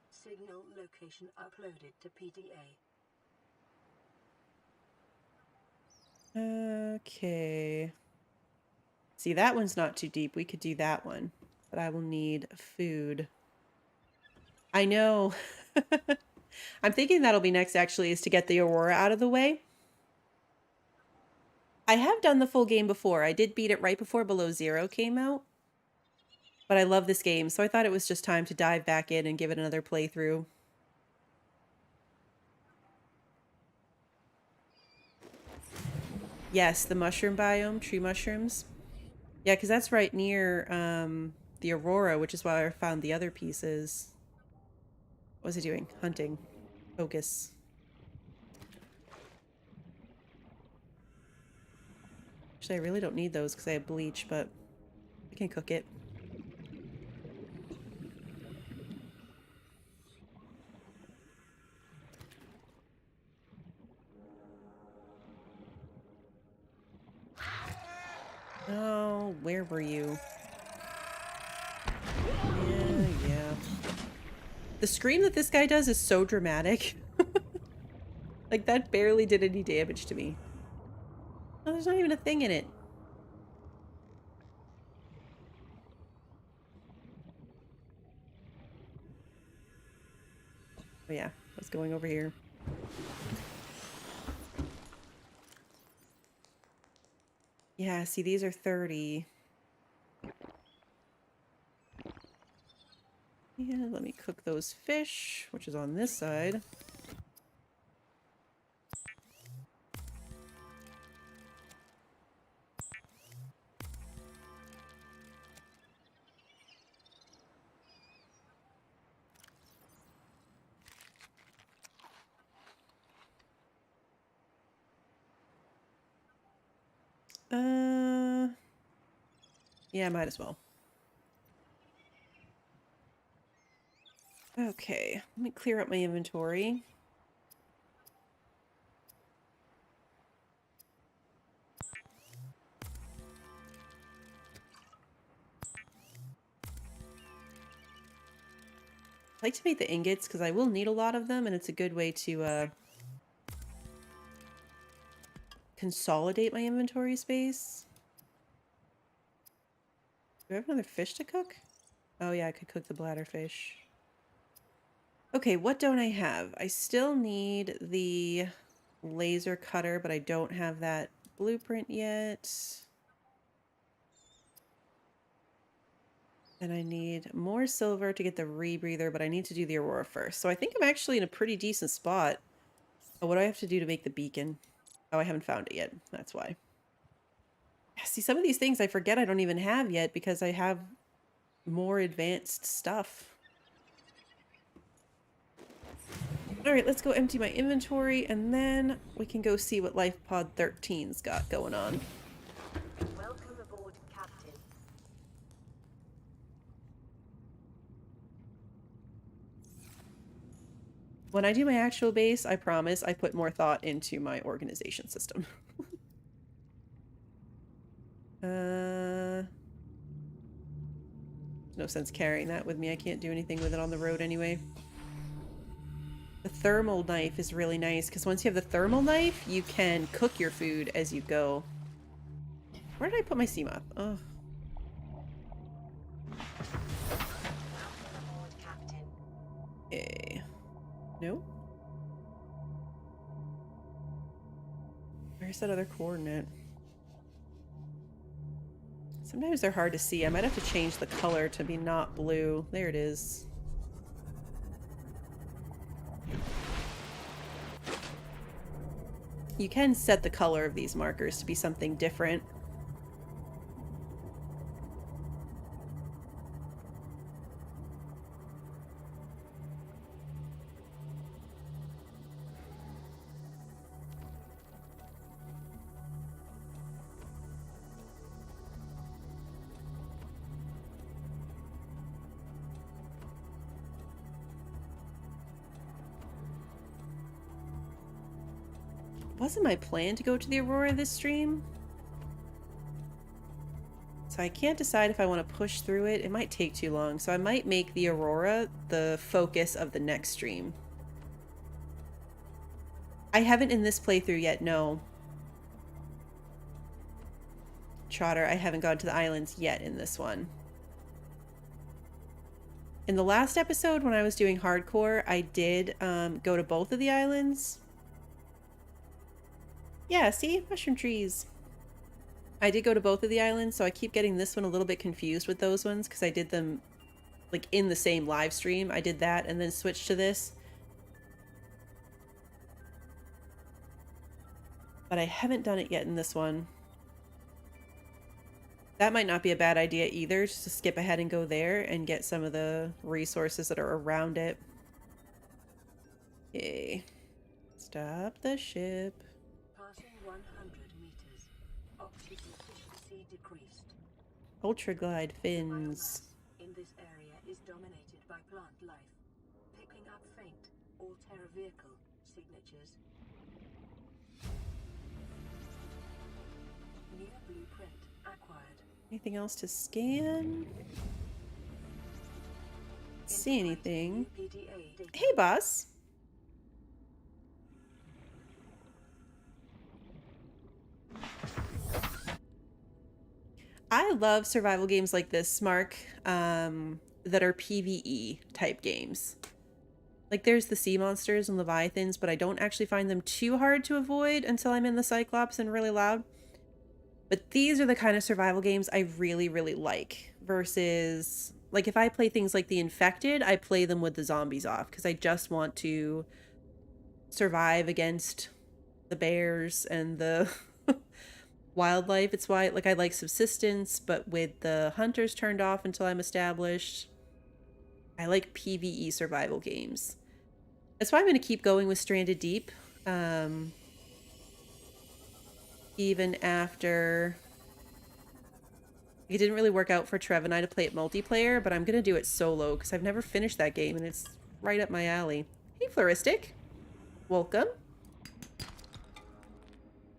Signal location uploaded to PDA. Okay. See, that one's not too deep. We could do that one. But I will need food. I know. I'm thinking that'll be next, actually, is to get the Aurora out of the way. I have done the full game before. I did beat it right before Below Zero came out. But I love this game, so I thought it was just time to dive back in and give it another playthrough. Yes, the mushroom biome, tree mushrooms. Yeah, because that's right near the Aurora, which is why I found the other pieces. What was he doing? Hunting. Focus. Actually, I really don't need those because I have bleach, but I can cook it. Oh, where were you? Yeah. The scream that this guy does is so dramatic. Like, that barely did any damage to me. Oh, there's not even a thing in it. Oh yeah, I was going over here. Yeah, see, these are 30. Yeah, let me cook those fish, which is on this side. Yeah, might as well. Okay, let me clear up my inventory. I like to make the ingots because I will need a lot of them, and it's a good way to consolidate my inventory space. Do I have another fish to cook? Oh yeah, I could cook the bladderfish. Okay, what don't I have? I still need the laser cutter, but I don't have that blueprint yet. And I need more silver to get the rebreather, but I need to do the aurora first. So I think I'm actually in a pretty decent spot. Oh, what do I have to do to make the beacon? Oh, I haven't found it yet. That's why. See, some of these things I forget I don't even have yet because I have more advanced stuff. All right, let's go empty my inventory, and then we can go see what Life Pod 13's got going on. Welcome aboard, Captain. When I do my actual base, I promise I put more thought into my organization system. No sense carrying that with me. I can't do anything with it on the road anyway. The thermal knife is really nice because once you have the thermal knife, you can cook your food as you go. Where did I put my seamoth? Oh. Okay. No? Where's that other coordinate? Sometimes they're hard to see. I might have to change the color to be not blue. There it is. You can set the color of these markers to be something different. Wasn't my plan to go to the Aurora this stream? So I can't decide if I want to push through it. It might take too long, so I might make the Aurora the focus of the next stream. I haven't in this playthrough yet, no. Trotter, I haven't gone to the islands yet in this one. In the last episode, when I was doing hardcore, I did go to both of the islands. Yeah, see? Mushroom trees. I did go to both of the islands, so I keep getting this one a little bit confused with those ones because I did them like in the same live stream. I did that and then switched to this. But I haven't done it yet in this one. That might not be a bad idea either, just to skip ahead and go there and get some of the resources that are around it. Okay. Stop the ship. Passing 100 meters. Oxygen efficiency decreased. Ultraglide fins. Biomass in this area is dominated by plant life. Picking up faint all-terra vehicle signatures. New blueprint acquired. Anything else to scan? See anything? PDA data. Hey, boss. I love survival games like this, Mark, that are PvE type games. Like there's the sea monsters and leviathans, but I don't actually find them too hard to avoid until I'm in the Cyclops and really loud. But these are the kind of survival games I really, really like versus like if I play things like The Infected, I play them with the zombies off because I just want to survive against the bears and the wildlife. It's why like I like subsistence, but with the hunters turned off until I'm established, I like PvE survival games. That's why I'm going to keep going with Stranded Deep. Even after it didn't really work out for Trev and I to play it multiplayer, but I'm going to do it solo because I've never finished that game and it's right up my alley. Hey, Floristic. Welcome.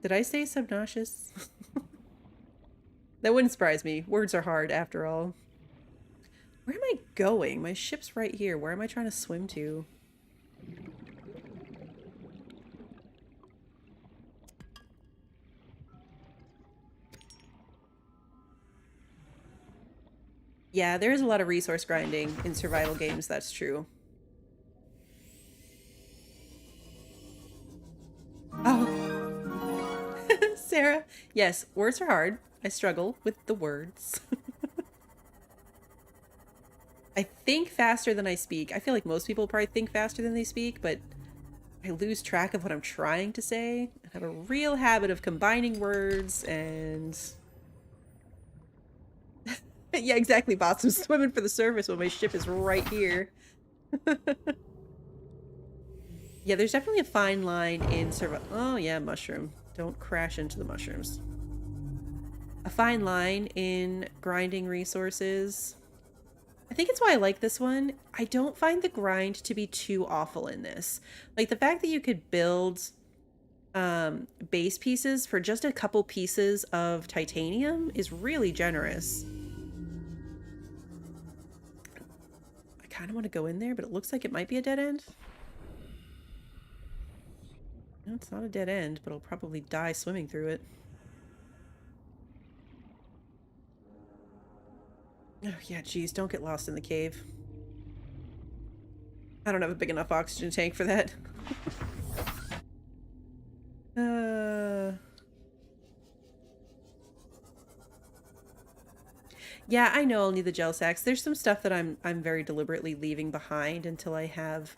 Did I say subnautica? That wouldn't surprise me. Words are hard after all. Where am I going? My ship's right here. Where am I trying to swim to? Yeah, there is a lot of resource grinding in survival games, that's true. Oh. Sarah. Yes, words are hard. I struggle with the words. I think faster than I speak. I feel like most people probably think faster than they speak, but I lose track of what I'm trying to say. I have a real habit of combining words and... Yeah, exactly, boss. I'm swimming for the surface when my ship is right here. Yeah, there's definitely a fine line in survival. Oh, yeah, mushroom. Don't crash into the mushrooms. A fine line in grinding resources. I think it's why I like this one. I don't find the grind to be too awful in this. Like, the fact that you could build base pieces for just a couple pieces of titanium is really generous. I kind of want to go in there, but it looks like it might be a dead end. No, it's not a dead end, but I'll probably die swimming through it. Oh, yeah, geez, don't get lost in the cave. I don't have a big enough oxygen tank for that. Yeah, I know I'll need the gel sacks. There's some stuff that I'm very deliberately leaving behind until I have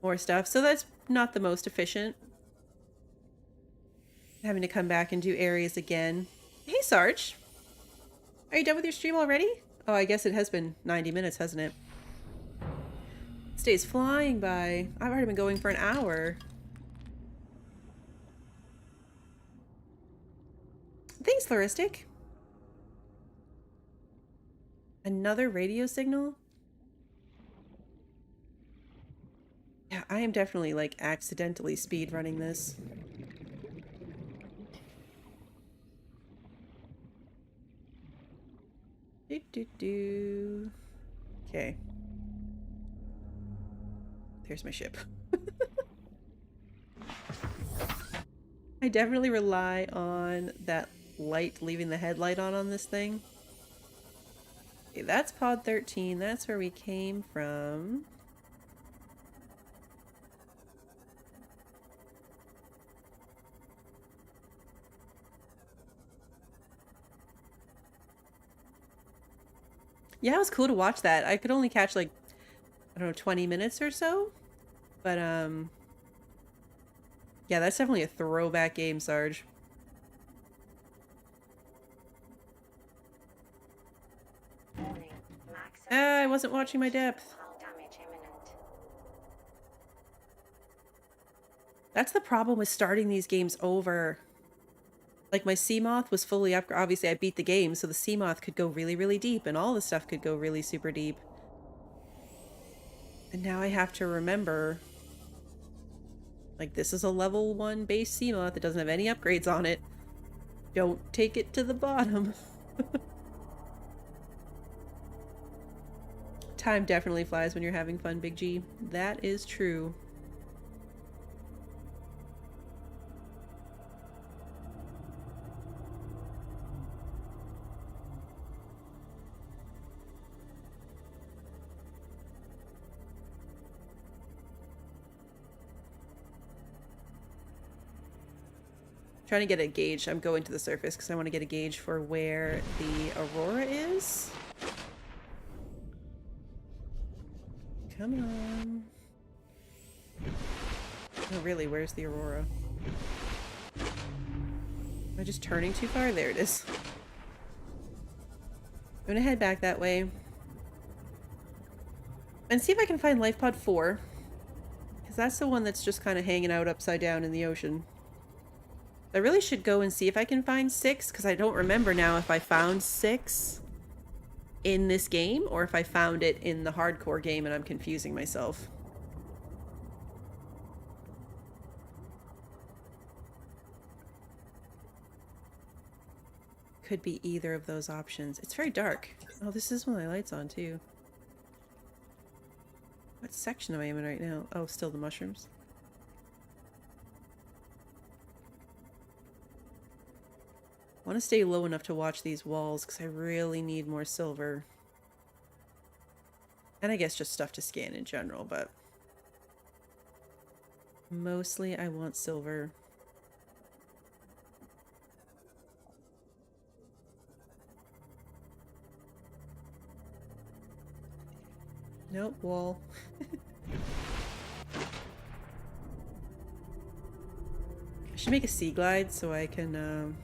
more stuff. So that's not the most efficient. Having to come back and do areas again. Hey, Sarge. Are you done with your stream already? Oh, I guess it has been 90 minutes, hasn't it? This day's flying by. I've already been going for an hour. Thanks, Floristic. Another radio signal? Yeah, I am definitely, like, accidentally speed running this. Okay. There's my ship. I definitely rely on that light leaving the headlight on this thing. Okay, that's pod 13. That's where we came from. Yeah, it was cool to watch that. I could only catch like, I don't know, 20 minutes or so. But, yeah, that's definitely a throwback game, Sarge. I wasn't watching my depth. That's the problem with starting these games over. Like, my seamoth was fully up. Obviously, I beat the game, so the seamoth could go really, really deep, and all the stuff could go really super deep. And now I have to remember, like, this is a level 1 base seamoth that doesn't have any upgrades on it. Don't take it to the bottom. Time definitely flies when you're having fun, Big G. That is true. Trying to get a gauge. I'm going to the surface because I want to get a gauge for where the aurora is. Come on. Oh, really? Where's the aurora? Am I just turning too far? There it is. I'm gonna head back that way. And see if I can find Life Pod 4. Because that's the one that's just kind of hanging out upside down in the ocean. I really should go and see if I can find 6, because I don't remember now if I found 6 in this game or if I found it in the hardcore game and I'm confusing myself. Could be either of those options. It's very dark. Oh, this is when my light's on too. What section am I in right now? Oh, still the mushrooms. I want to stay low enough to watch these walls because I really need more silver. And I guess just stuff to scan in general, but mostly I want silver. Nope, wall. I should make a sea glide so I can,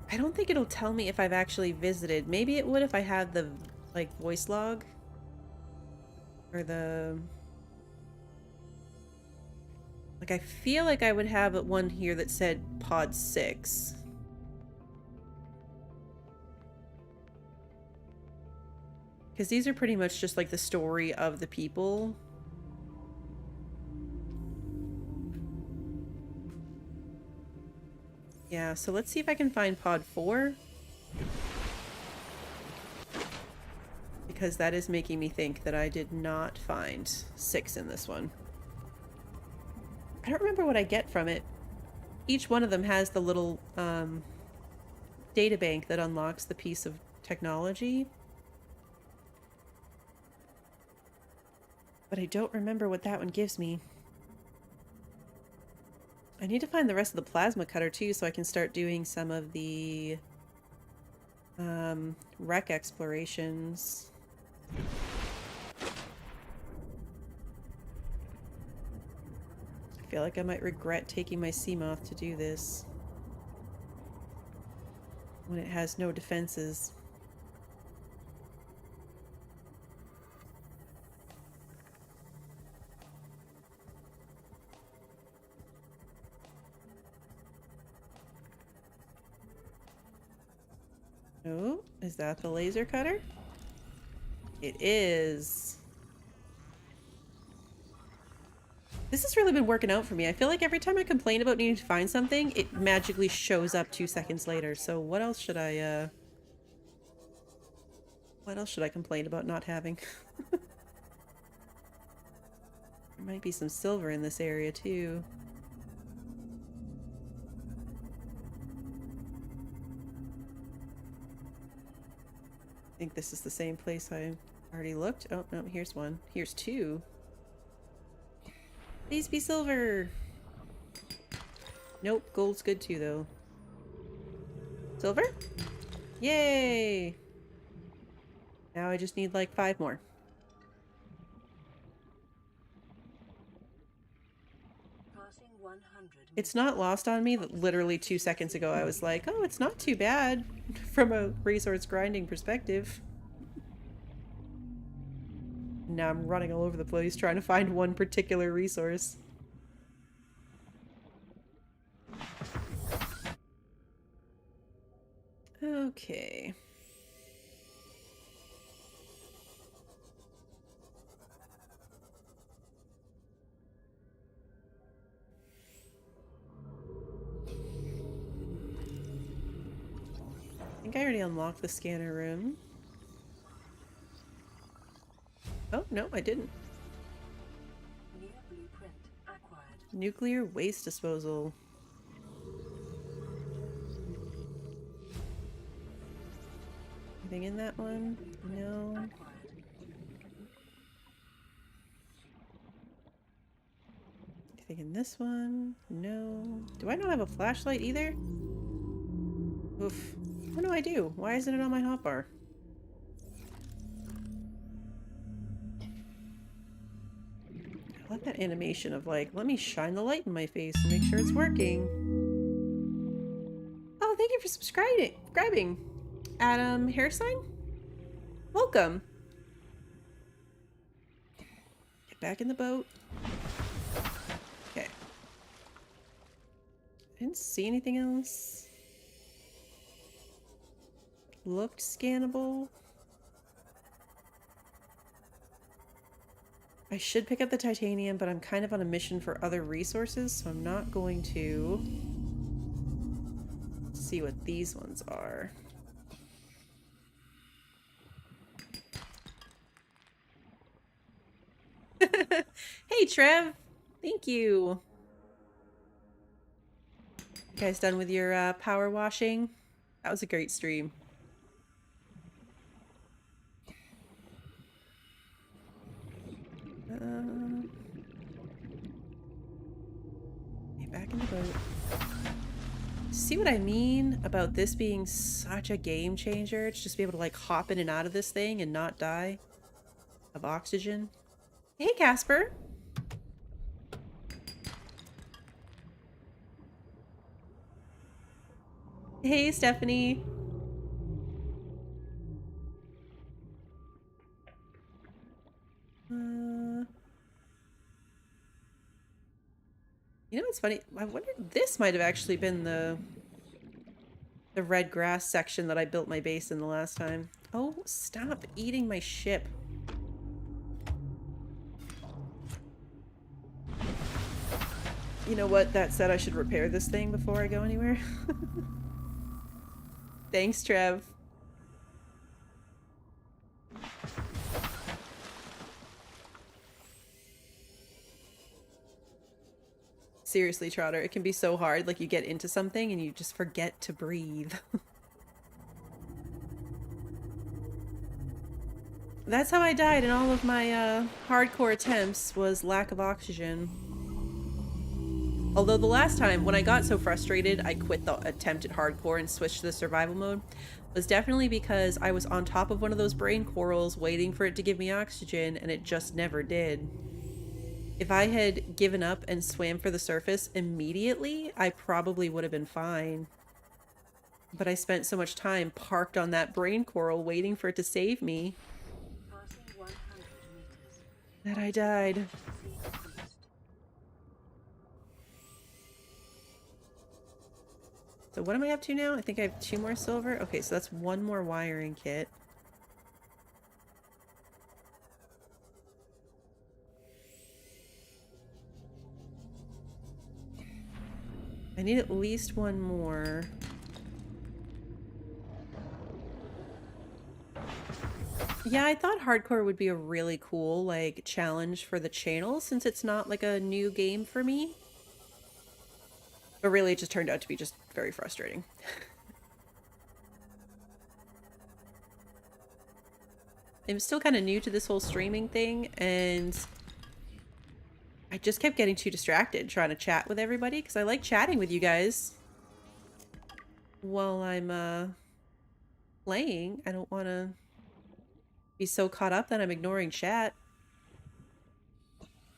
I don't think it'll tell me if I've actually visited. Maybe it would if I had the, like, voice log. Or the... Like, I feel like I would have one here that said Pod 6. Because these are pretty much just, like, the story of the people. Yeah, so let's see if I can find Pod 4. Because that is making me think that I did not find 6 in this one. I don't remember what I get from it. Each one of them has the little databank that unlocks the piece of technology. But I don't remember what that one gives me. I need to find the rest of the plasma cutter too so I can start doing some of the wreck explorations. I feel like I might regret taking my seamoth to do this when it has no defenses. Oh, is that the laser cutter? It is. This has really been working out for me. I feel like every time I complain about needing to find something, it magically shows up 2 seconds later. So what else should I, what else should I complain about not having? There might be some silver in this area too. I think this is the same place I already looked. Oh, no, here's one. Here's 2. Please be silver. Nope, gold's good too, though. Silver? Yay! Now I just need like 5 more. Passing 100. It's not lost on me that literally 2 seconds ago I was like, oh, it's not too bad from a resource grinding perspective. Now I'm running all over the place trying to find one particular resource. Okay. I think I already unlocked the scanner room. Oh, no, I didn't. New blueprint acquired. Nuclear waste disposal. Anything in that one? No. Acquired. I Anything in this one? No. Do I not have a flashlight either? Oof. Oh no, I do. Why isn't it on my hotbar? I love that animation of like, let me shine the light in my face and make sure it's working. Oh, thank you for subscribing. Adam Hairsign? Welcome. Get back in the boat. Okay. I didn't see anything else. Looked scannable. I should pick up the titanium, but I'm kind of on a mission for other resources, so I'm not going to see what these ones are. Hey, Trev! Thank you! You guys done with your power washing? That was a great stream. Get back in the boat. See what I mean about this being such a game changer? To just be able to like hop in and out of this thing and not die of oxygen. Hey, Casper! Hey, Stephanie! You know what's funny? I wonder, this might have actually been the red grass section that I built my base in the last time. Oh, stop eating my ship. You know what? That said, I should repair this thing before I go anywhere. Thanks, Trev. Seriously, Trotter, it can be so hard. Like, you get into something and you just forget to breathe. That's how I died in all of my hardcore attempts, was lack of oxygen. Although the last time, when I got so frustrated, I quit the attempt at hardcore and switched to the survival mode, was definitely because I was on top of one of those brain corals waiting for it to give me oxygen, and it just never did. If I had given up and swam for the surface immediately, I probably would have been fine. But I spent so much time parked on that brain coral waiting for it to save me that I died. So what am I up to now? I think I have 2 more silver. Okay, so that's 1 more wiring kit. I need at least 1 more. Yeah, I thought hardcore would be a really cool, like, challenge for the channel since it's not, like, a new game for me. But really, it just turned out to be just very frustrating. I'm still kind of new to this whole streaming thing, and I just kept getting too distracted trying to chat with everybody, because I like chatting with you guys while I'm playing. I don't want to be so caught up that I'm ignoring chat.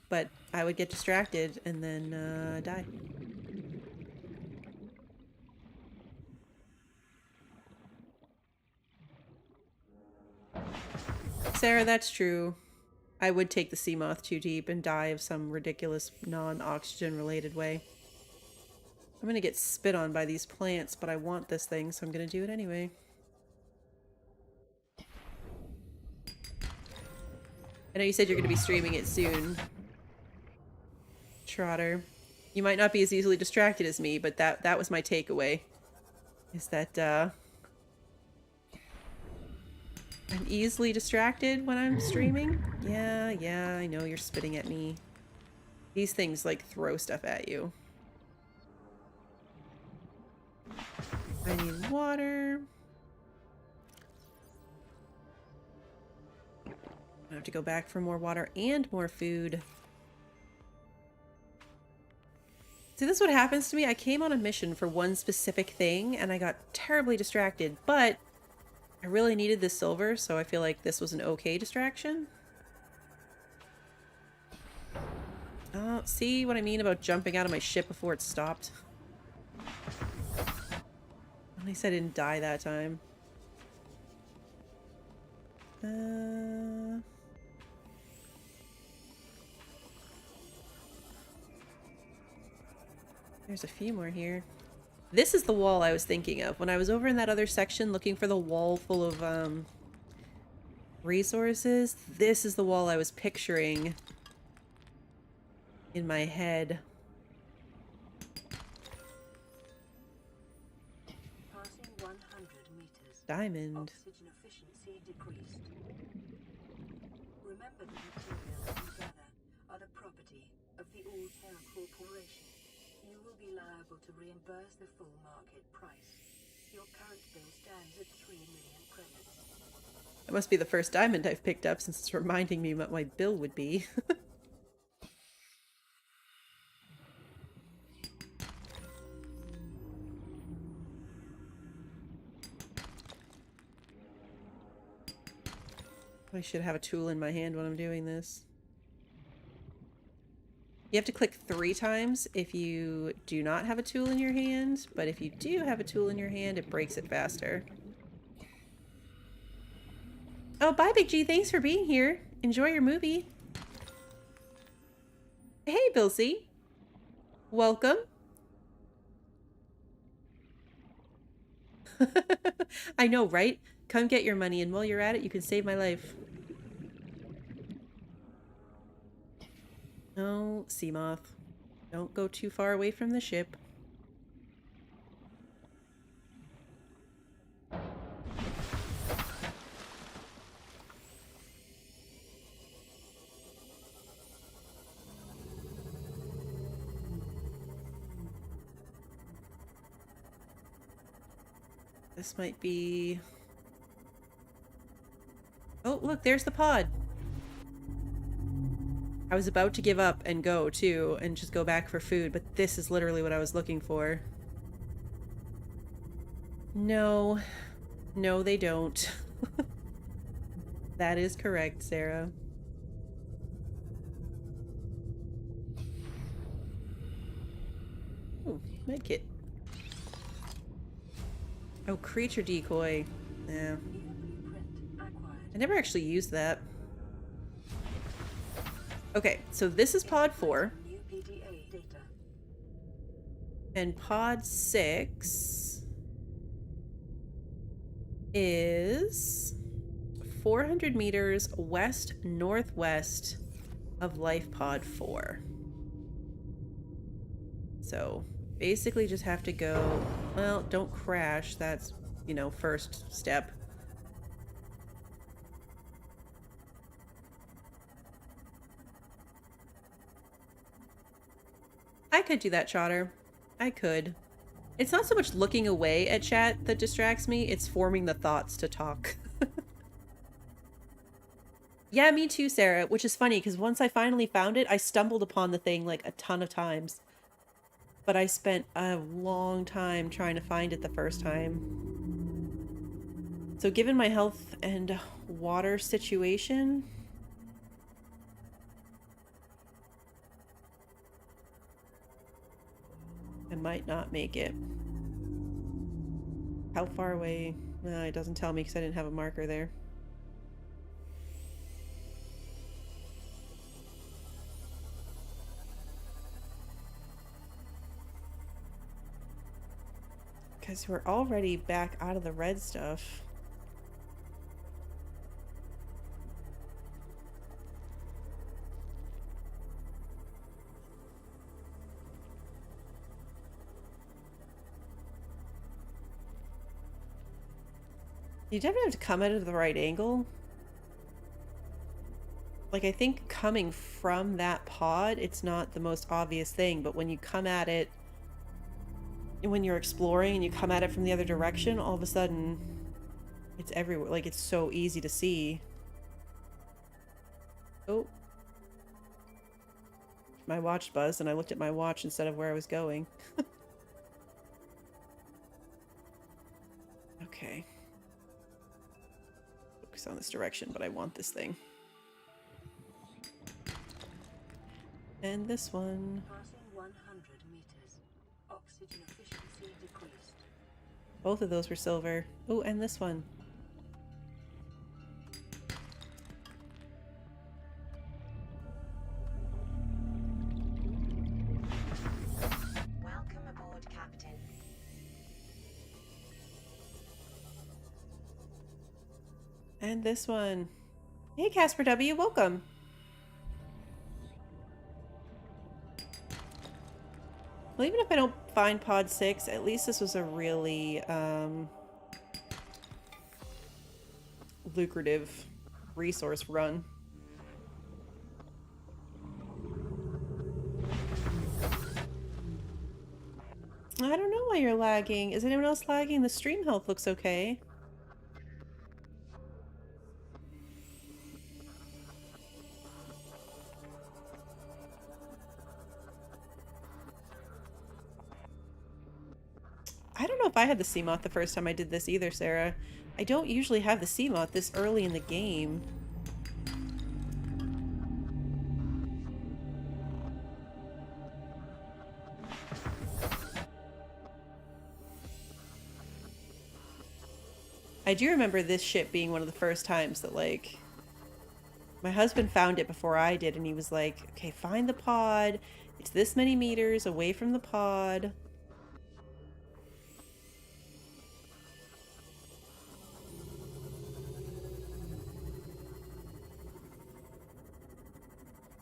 But I would get distracted and then die. Sarah, that's true. I would take the seamoth too deep and die of some ridiculous non-oxygen related way. I'm gonna get spit on by these plants, but I want this thing, so I'm gonna do it anyway. I know you said you're gonna be streaming it soon, Trotter. You might not be as easily distracted as me, but that was my takeaway. Is that, I'm easily distracted when I'm streaming? Yeah, I know you're spitting at me. These things, like, throw stuff at you. I need water. I have to go back for more water and more food. See, this is what happens to me. I came on a mission for one specific thing, and I got terribly distracted, but I really needed this silver, so I feel like this was an okay distraction. See what I mean about jumping out of my ship before it stopped? At least I didn't die that time. There's a few more here. This is the wall I was thinking of. When I was over in that other section looking for the wall full of resources, this is the wall I was picturing in my head. Passing 100 meters. Diamond. Oxygen efficiency decreased. Remember the materials you gather are the property of the All Terra Corporation. You will be liable to reimburse the full market price. Your current bill stands at 3 million credits. That must be the first diamond I've picked up since it's reminding me what my bill would be. I should have a tool in my hand when I'm doing this. You have to click 3 times if you do not have a tool in your hand, but if you do have a tool in your hand, it breaks it faster. Oh, bye, Big G. Thanks for being here. Enjoy your movie. Hey, Bill C. Welcome. I know, right? Come get your money, and while you're at it, you can save my life. No, seamoth. Don't go too far away from the ship. This might be... Oh, look, there's the pod. I was about to give up and go, too, and just go back for food, but this is literally what I was looking for. No. No, they don't. That is correct, Sarah. Ooh, medkit. Oh, creature decoy. Yeah. I never actually used that. Okay, so this is pod 4. And pod 6 is 400 meters west-northwest of life pod 4. So basically just have to go, well, don't crash. That's, you know, first step. I could do that, Chotter. I could. It's not so much looking away at chat that distracts me, it's forming the thoughts to talk. Yeah, me too, Sarah, which is funny because once I finally found it, I stumbled upon the thing like a ton of times. But I spent a long time trying to find it the first time. So given my health and water situation... I might not make it. How far away? It doesn't tell me because I didn't have a marker there. Because we're already back out of the red stuff. You definitely have to come at it at the right angle. Like, I think coming from that pod, it's not the most obvious thing, but when you come at it, when you're exploring and you come at it from the other direction, all of a sudden, it's everywhere. Like, it's so easy to see. Oh. my watch buzzed and I looked at my watch instead of where I was going. Okay. Focus on this direction, but I want this thing. And this one. Passing 100 meters. Oxygen efficiency decreased. Both of those were silver. Oh, and this one. Welcome aboard, Captain. And this one. Hey, Casper W, welcome. Well, even if I don't find Pod 6, at least this was a really lucrative resource run. I don't know why you're lagging. Is anyone else lagging? The stream health looks okay. I don't know if I had the seamoth the first time I did this either, Sarah. I don't usually have the seamoth this early in the game. I do remember this ship being one of the first times that, like, my husband found it before I did, and he was like, okay, find the pod. It's this many meters away from the pod.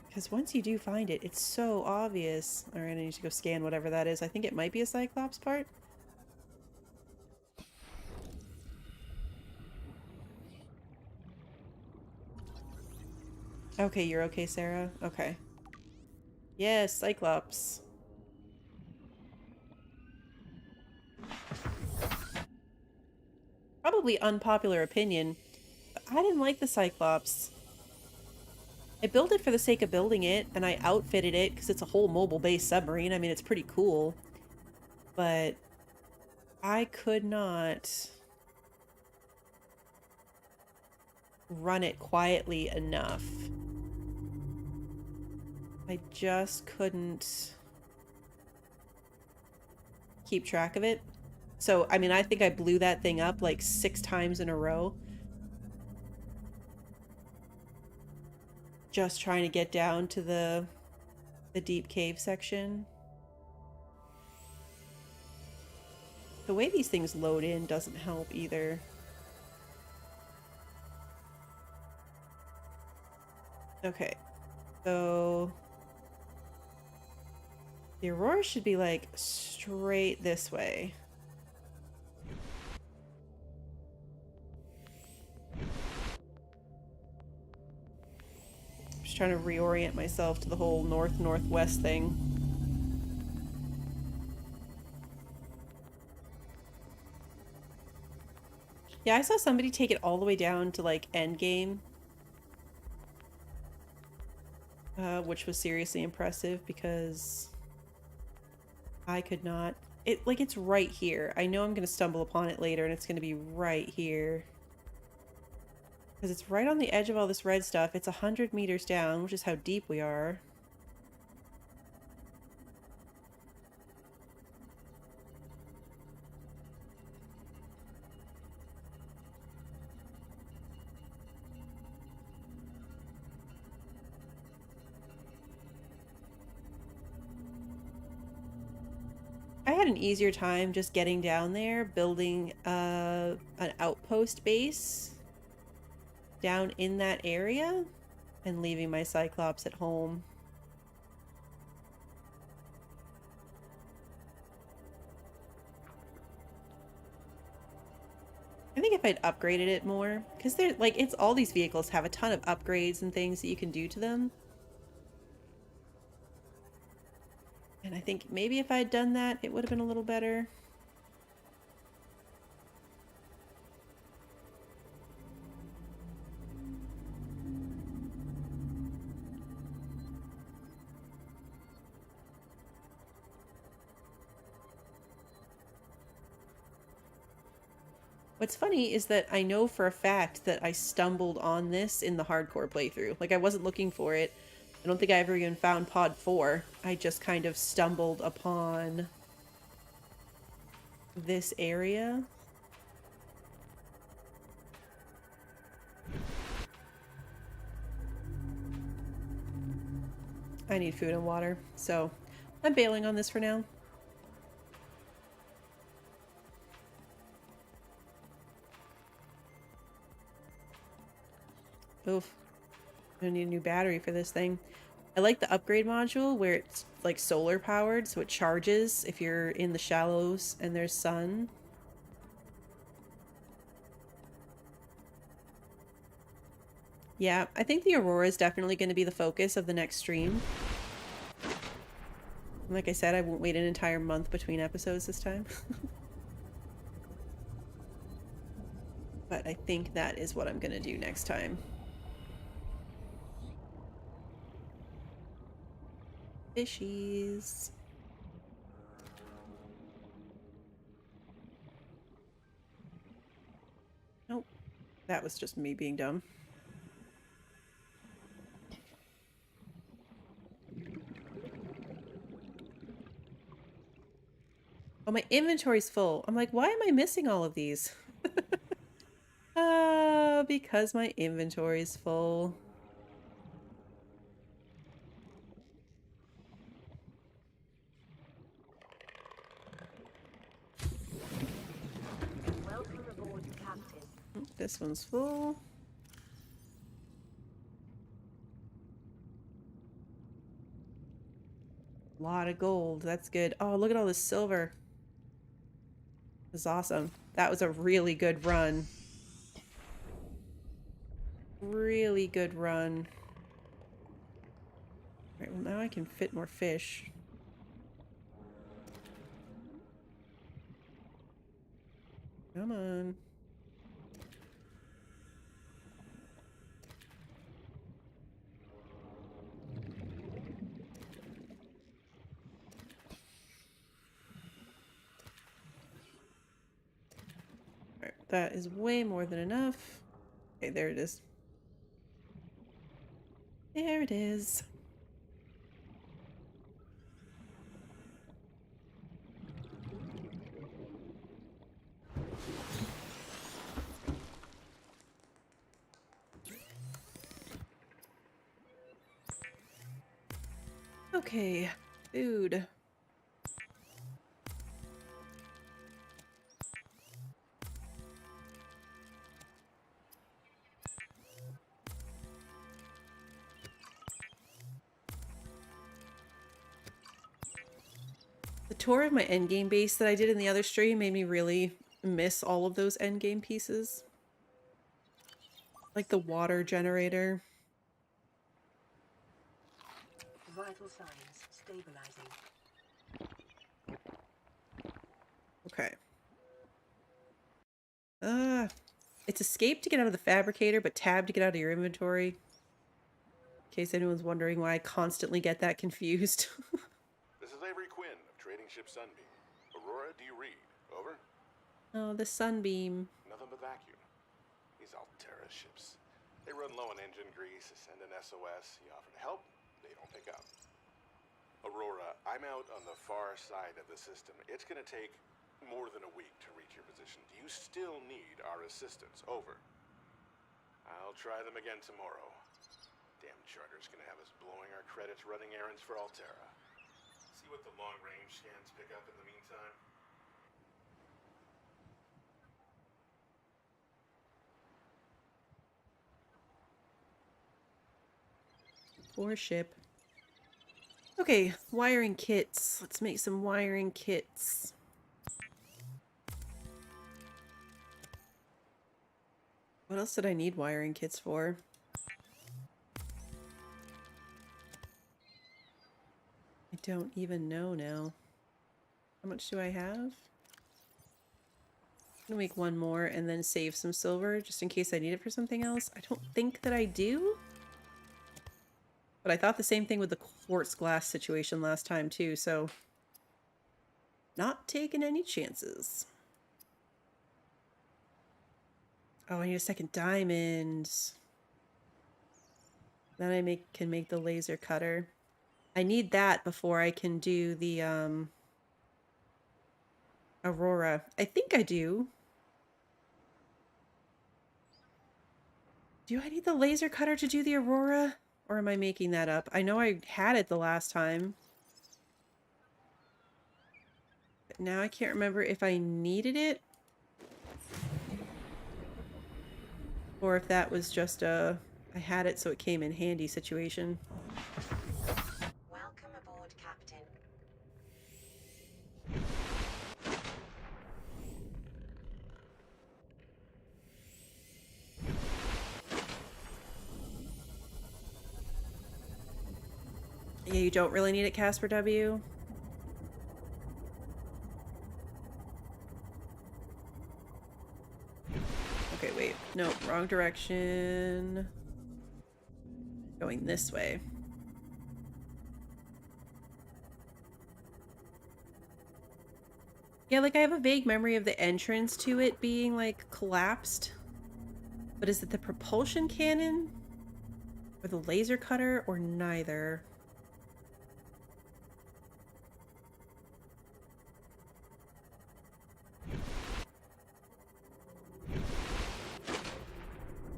Because once you do find it, it's so obvious. Alright, I need to go scan whatever that is. I think it might be a Cyclops part. Okay, you're okay, Sarah? Okay. Yes, Cyclops. Probably unpopular opinion, but I didn't like the Cyclops. I built it for the sake of building it, and I outfitted it because it's a whole mobile-based submarine. I mean, it's pretty cool. But I could not run it quietly enough. I just couldn't keep track of it. So, I mean, I think I blew that thing up like 6 times in a row. Just trying to get down to the deep cave section. The way these things load in doesn't help either. Okay, so the Aurora should be like straight this way. Just trying to reorient myself to the whole north-northwest thing. Yeah, I saw somebody take it all the way down to like endgame. Which was seriously impressive because I could not. It's right here. I know I'm going to stumble upon it later and it's going to be right here. Because it's right on the edge of all this red stuff. It's 100 meters down, which is how deep we are. I had an easier time just getting down there, building an outpost base down in that area, and leaving my Cyclops at home. I think if I'd upgraded it more, because they're like, it's all these vehicles have a ton of upgrades and things that you can do to them. And I think maybe if I had done that, it would have been a little better. What's funny is that I know for a fact that I stumbled on this in the hardcore playthrough. Like, I wasn't looking for it. I don't think I ever even found Pod 4. I just kind of stumbled upon this area. I need food and water, so I'm bailing on this for now. Oof. I need a new battery for this thing. I like the upgrade module where it's like solar powered, so it charges if you're in the shallows and there's sun. Yeah, I think the Aurora is definitely going to be the focus of the next stream. Like I said, I won't wait an entire month between episodes this time. But I think that is what I'm going to do next time. Fishies. Nope. That was just me being dumb. Oh, my inventory's full. I'm like, why am I missing all of these? Because my inventory's full. Welcome aboard, Captain. This one's full. A lot of gold. That's good. Oh, look at all this silver. This is awesome. That was a really good run. Really good run. Alright, well now I can fit more fish. Come on. Alright, that is way more than enough. Okay, there it is. There it is. Okay, food. The tour of my endgame base that I did in the other stream made me really miss all of those endgame pieces. Like the water generator. Vital signs stabilizing. Okay. It's escape to get out of the fabricator, but tab to get out of your inventory. In case anyone's wondering why I constantly get that confused. This is Avery Quinn of Trading Ship Sunbeam. Aurora, do you read? Over? Oh, the sunbeam. Nothing but vacuum. These Altera ships. They run low on engine grease, send an SOS, you offer to help, they don't pick up. Aurora, I'm out on the far side of the system. It's gonna take more than a week to reach your position. Do you still need our assistance? Over. I'll try them again tomorrow. Damn charter's gonna have us blowing our credits running errands for Altera. See what the long-range scans pick up in the meantime. Poor ship. Okay, wiring kits. Let's make some wiring kits. What else did I need wiring kits for? I don't even know now. How much do I have? I'm gonna make one more and then save some silver just in case I need it for something else. I don't think that I do. But I thought the same thing with the quartz glass situation last time too, so not taking any chances. Oh, I need a second diamond. Then I can make the laser cutter. I need that before I can do the Aurora. I think I do. Do I need the laser cutter to do the Aurora? Or am I making that up? I know I had it the last time. But now I can't remember if I needed it. Or if that was just a I had it so it came in handy situation. Welcome aboard, Captain. Yeah, you don't really need it, Casper W. Okay, wait. No, wrong direction. Going this way. Yeah, like I have a vague memory of the entrance to it being like collapsed. But is it the propulsion cannon? Or the laser cutter? Or neither?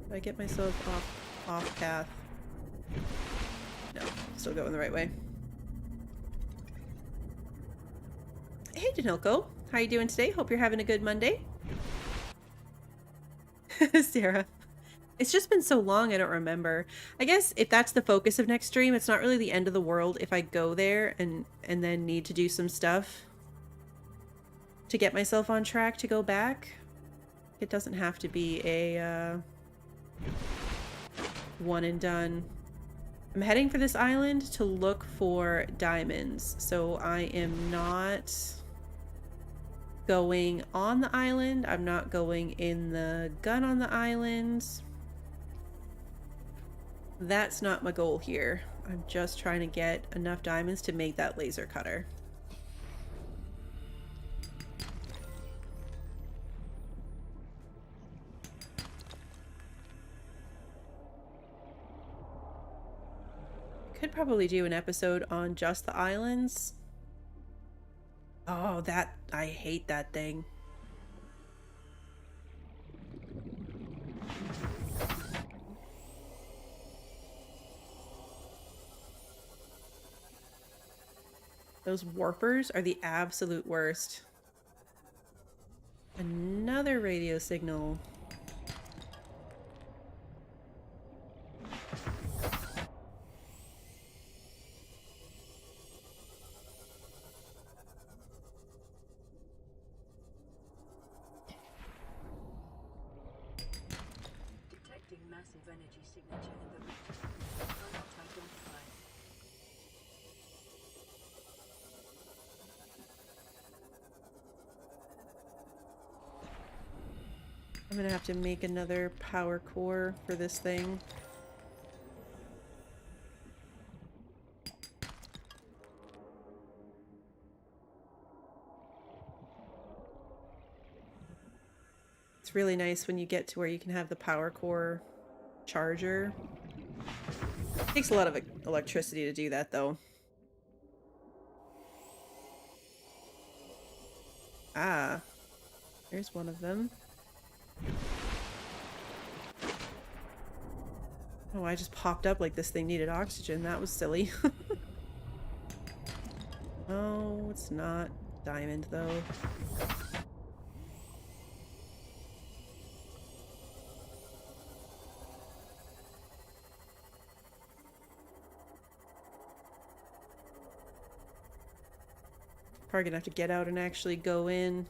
Did I get myself off path? No, still going the right way. Hey, Danilko. How you doing today? Hope you're having a good Monday. Sarah. It's just been so long I don't remember. I guess if that's the focus of next stream, it's not really the end of the world if I go there and then need to do some stuff to get myself on track to go back. It doesn't have to be a one and done. I'm heading for this island to look for diamonds, so I am not going on the island. I'm not going in the gun on the island. That's not my goal here. I'm just trying to get enough diamonds to make that laser cutter. Could probably do an episode on just the islands. Oh, I hate that thing. Those warpers are the absolute worst. Another radio signal. Detecting massive energy signature in the region. Cannot identify. I'm gonna have to make another power core for this thing. It's really nice when you get to where you can have the power core charger. It takes a lot of electricity to do that, though. Ah, there's one of them. Oh, I just popped up like this thing needed oxygen. That was silly. Oh, it's not diamond, though. Probably gonna have to get out and actually go in.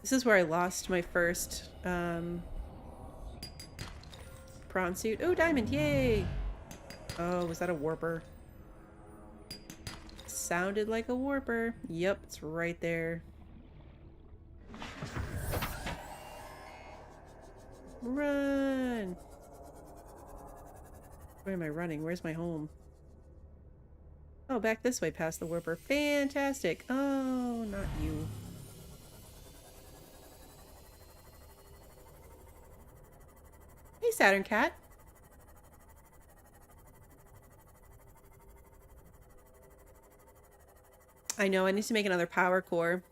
This is where I lost my first prawn suit. Oh, diamond, yay! Oh, was that a warper? Sounded like a warper. Yep, it's right there. Run! Where am I running? Where's my home? Oh, back this way past the warper. Fantastic! Oh, not you. Saturn Cat. I know, I need to make another power core.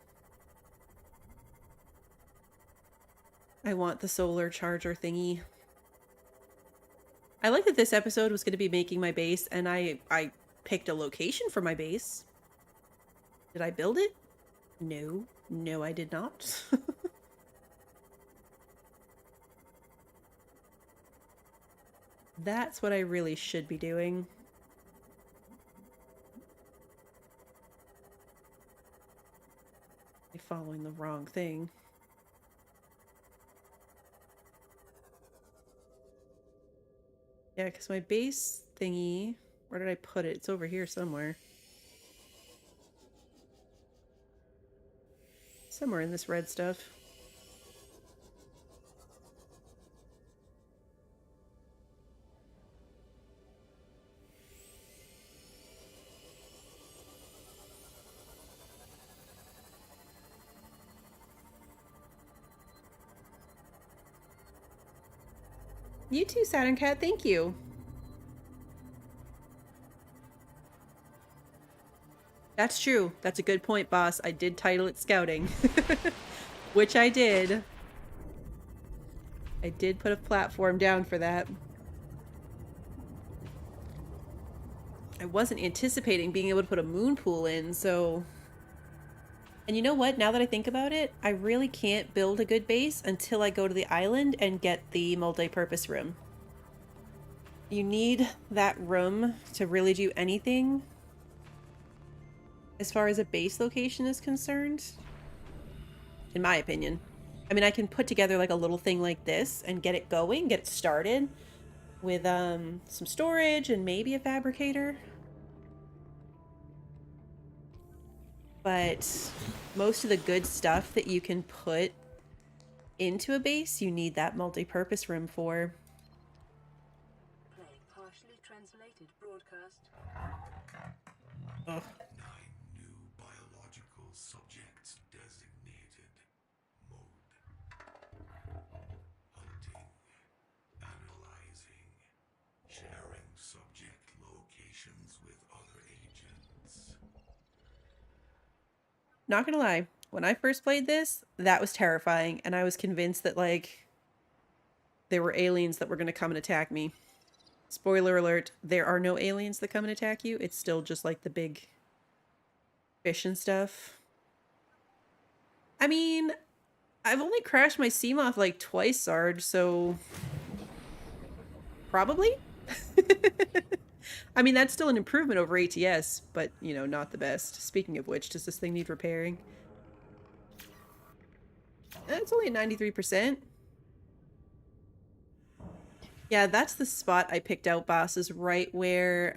I want the solar charger thingy. I like that this episode was going to be making my base, and I picked a location for my base. Did I build it? No. No, I did not. That's what I really should be doing. I'm following the wrong thing. Yeah, because my base thingy, where did I put it? It's over here somewhere. Somewhere in this red stuff. You too, Saturn Cat. Thank you. That's true. That's a good point, boss. I did title it Scouting. Which I did. I did put a platform down for that. I wasn't anticipating being able to put a moon pool in, so... And you know what? Now that I think about it, I really can't build a good base until I go to the island and get the multi-purpose room. You need that room to really do anything as far as a base location is concerned, in my opinion. I mean, I can put together like a little thing like this and get it going, get it started with some storage and maybe a fabricator. But most of the good stuff that you can put into a base, you need that multi-purpose room for. Playing partially translated broadcast. Ugh. 9 new biological subjects designated. Mode. Hunting. Analyzing. Sharing subject locations with other agents. Not gonna lie, when I first played this, that was terrifying, and I was convinced that, like, there were aliens that were gonna come and attack me. Spoiler alert, there are no aliens that come and attack you. It's still just, like, the big fish and stuff. I mean, I've only crashed my seamoth, like, twice, Sarge, so... Probably? I mean, that's still an improvement over ATS, but, you know, not the best. Speaking of which, does this thing need repairing? It's only at 93%. Yeah, that's the spot I picked out, boss, is right where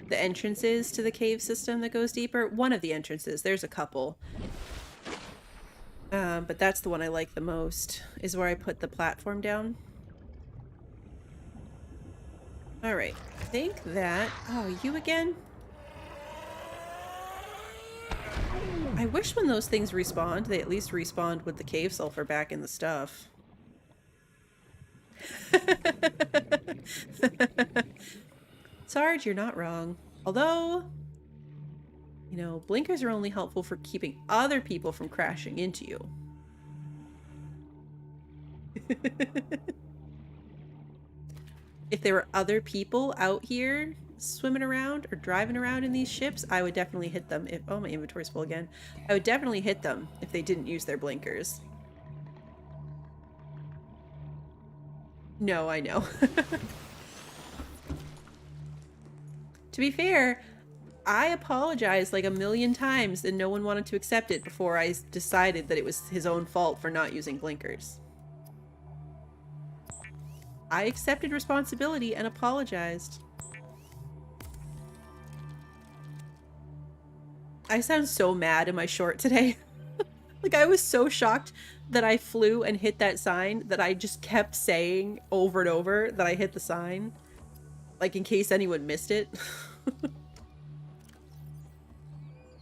the entrance is to the cave system that goes deeper. One of the entrances. There's a couple. But that's the one I like the most, is where I put the platform down. Alright, I think that... Oh, you again? I wish when those things respawned, they at least respawned with the cave sulfur back in the stuff. Sarge, you're not wrong. Although, you know, blinkers are only helpful for keeping other people from crashing into you. If there were other people out here swimming around or driving around in these ships, I would definitely hit them if... Oh, my inventory's full again. I would definitely hit them if they didn't use their blinkers. No, I know. To be fair, I apologized like a million times and no one wanted to accept it before I decided that it was his own fault for not using blinkers. I accepted responsibility and apologized. I sound so mad in my short today. Like, I was so shocked that I flew and hit that sign that I just kept saying over and over that I hit the sign. Like, in case anyone missed it.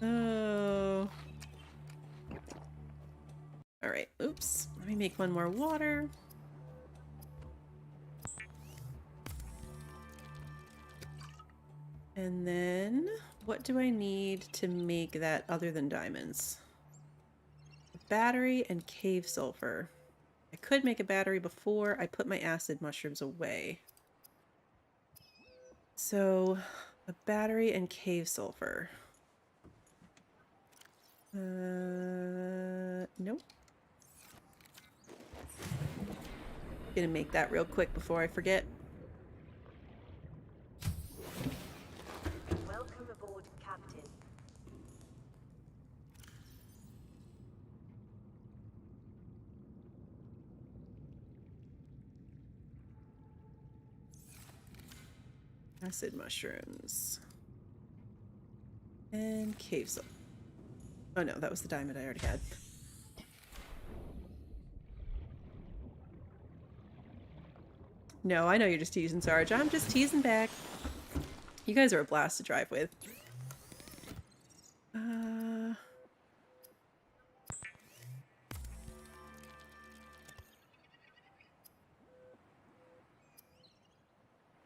Oh. Alright, oops. Let me make one more water. And then what do I need to make that other than diamonds? Battery and cave sulfur. I could make a battery before I put my acid mushrooms away. So a battery and cave sulfur. Nope. Gonna make that real quick before I forget. Welcome aboard, Captain. Acid mushrooms. And cave sulfur. Oh no, that was the diamond I already had. No, I know you're just teasing, Sarge. I'm just teasing back. You guys are a blast to drive with.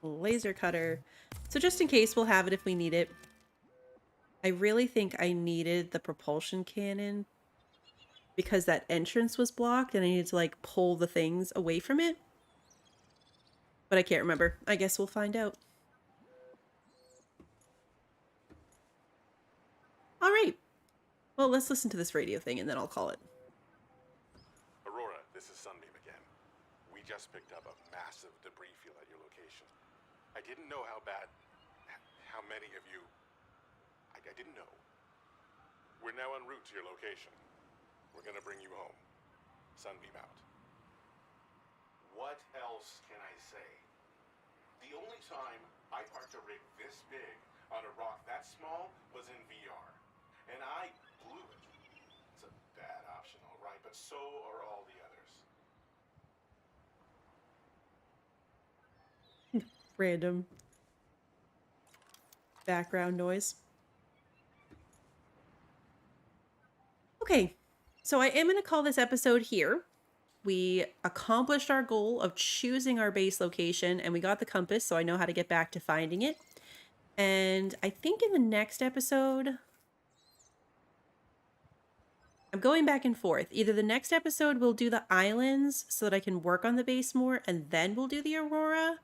Laser cutter. So just in case, we'll have it if we need it. I really think I needed the propulsion cannon because that entrance was blocked and I needed to like pull the things away from it. But I can't remember. I guess we'll find out. All right. Well, let's listen to this radio thing and then I'll call it. Aurora, this is Sunbeam again. We just picked up a massive debris field at your location. I didn't know how many of you... I didn't know. We're now en route to your location. We're gonna bring you home. Sunbeam out. What else can I say? The only time I parked a rig this big on a rock that small was in VR. And I blew it. It's a bad option, all right, but so are all the others. Random background noise. Okay, so I am going to call this episode here. We accomplished our goal of choosing our base location and we got the compass, so I know how to get back to finding it. And I think in the next episode, I'm going back and forth. Either the next episode we'll do the islands so that I can work on the base more and then we'll do the Aurora,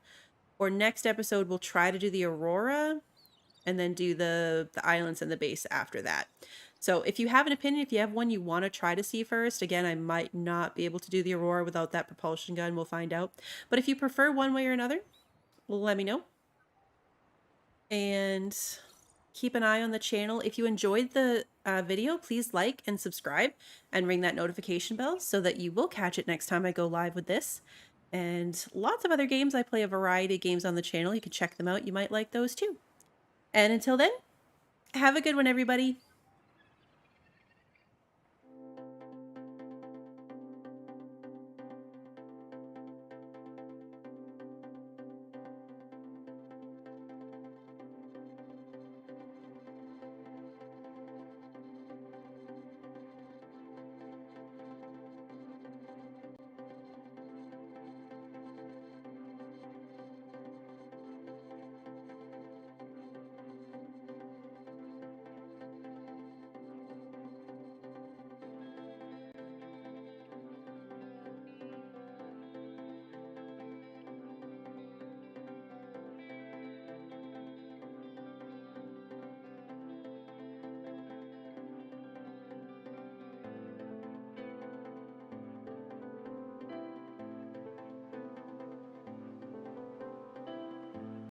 or next episode we'll try to do the Aurora and then do the islands and the base after that. So if you have an opinion, if you have one you want to try to see first, again, I might not be able to do the Aurora without that propulsion gun. We'll find out. But if you prefer one way or another, let me know. And keep an eye on the channel. If you enjoyed the video, please like and subscribe and ring that notification bell so that you will catch it next time I go live with this. And lots of other games. I play a variety of games on the channel. You can check them out. You might like those too. And until then, have a good one, everybody.